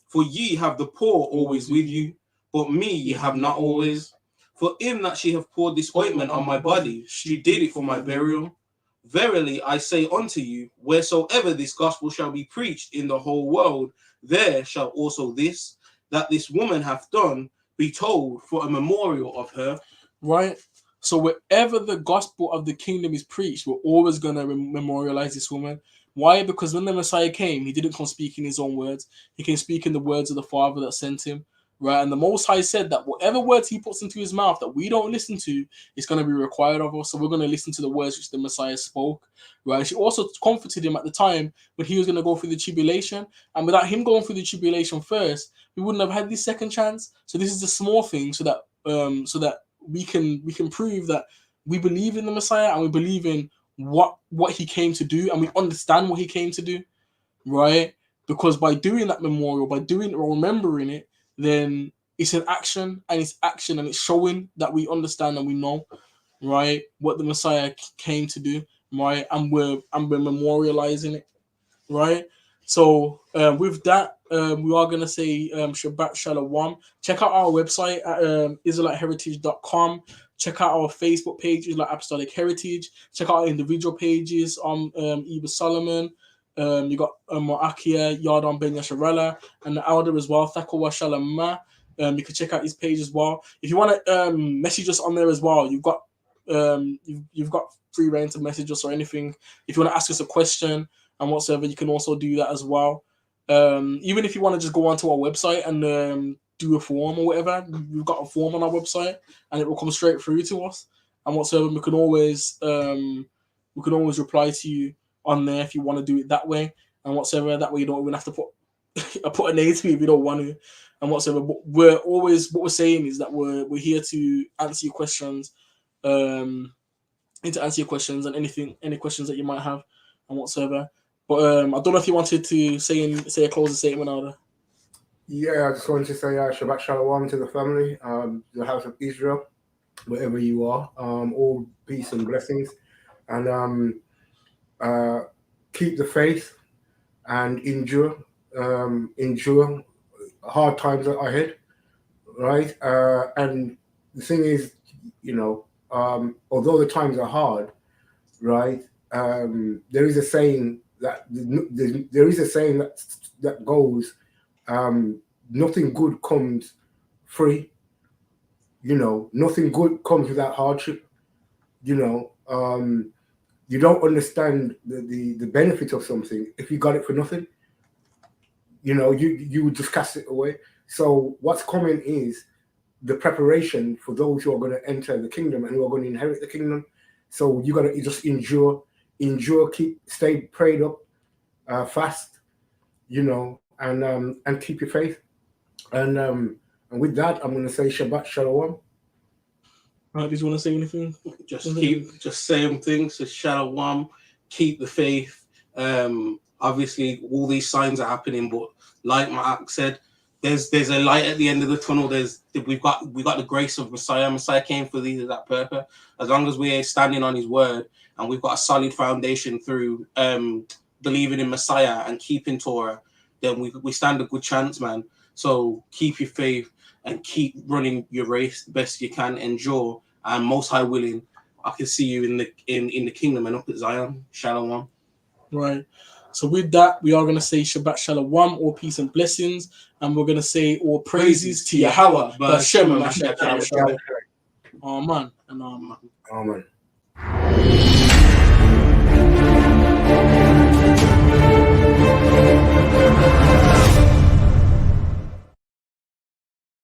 For ye have the poor always with you, but me ye have not always. For in that she hath poured this ointment on my body, she did it for my burial. Verily I say unto you, wheresoever this gospel shall be preached in the whole world, there shall also this, that this woman hath done, be told for a memorial of her. Right? So wherever the gospel of the kingdom is preached, we're always going to memorialize this woman. Why? Because when the Messiah came, he didn't come speaking his own words. He came speaking the words of the Father that sent him. Right, and the Most High said that whatever words he puts into his mouth that we don't listen to is going to be required of us. So we're going to listen to the words which the Messiah spoke. Right, she also comforted him at the time when he was going to go through the tribulation, and without him going through the tribulation first, we wouldn't have had this second chance. So this is a small thing, so that we can prove that we believe in the Messiah and we believe in what he came to do, and we understand what he came to do. Right, because by doing that memorial, by doing it or remembering it, then it's an action, and it's showing that we understand and we know, right, what the Messiah came to do, right, and we're memorializing it, right. So with that, we are gonna say Shabbat Shalom. Check out our website at IsraeliteHeritage.com. Check out our Facebook page, Israelite Apostolic Heritage. Check out our individual pages on Eva Solomon. You got Moakia, Yardan Ben Yasharella, and the elder as well, Thakawa Shalama. You can check out his page as well. If you want to message us on there as well, you've got free reign to message us or anything. If you want to ask us a question and whatsoever, you can also do that as well. Even if you want to just go onto our website and do a form or whatever, we've got a form on our website, and it will come straight through to us. And whatsoever, we can always reply to you on there if you want to do it that way, and whatsoever. That way, you don't even have to put a name to it if you don't want to, and whatsoever. But what we're saying is that we're here to answer your questions, and any questions that you might have, and whatsoever. But I don't know if you wanted to say a closing statement, Alda. Yeah, I just wanted to say Shabbat Shalom to the family, the house of Israel, wherever you are. All peace and blessings, and keep the faith and endure hard times ahead, right? And the thing is, although the times are hard, right? There is a saying that goes, nothing good comes free. Nothing good comes without hardship. You don't understand the benefit of something if you got it for nothing. You would just cast it away. So what's coming is the preparation for those who are going to enter the kingdom and who are going to inherit the kingdom. So you got to just endure, stay prayed up, fast, and keep your faith. And with that, I'm going to say Shabbat Shalom. Did you want to say anything? Just saying things. So Shalom, keep the faith. Obviously, all these signs are happening, but like Mark said, there's a light at the end of the tunnel. We've got the grace of Messiah. Messiah came for that purpose. As long as we're standing on His word and we've got a solid foundation through believing in Messiah and keeping Torah, then we stand a good chance, man. So keep your faith and keep running your race the best you can. Endure, and Most High willing, I can see you in the kingdom and up at Zion. Shalom. Right. So with that, we are going to say Shabbat Shalom, all peace and blessings, and we're going to say all praises to Yahweh, B'Hashem Mashiach Yahushua. Amen and amen. Amen.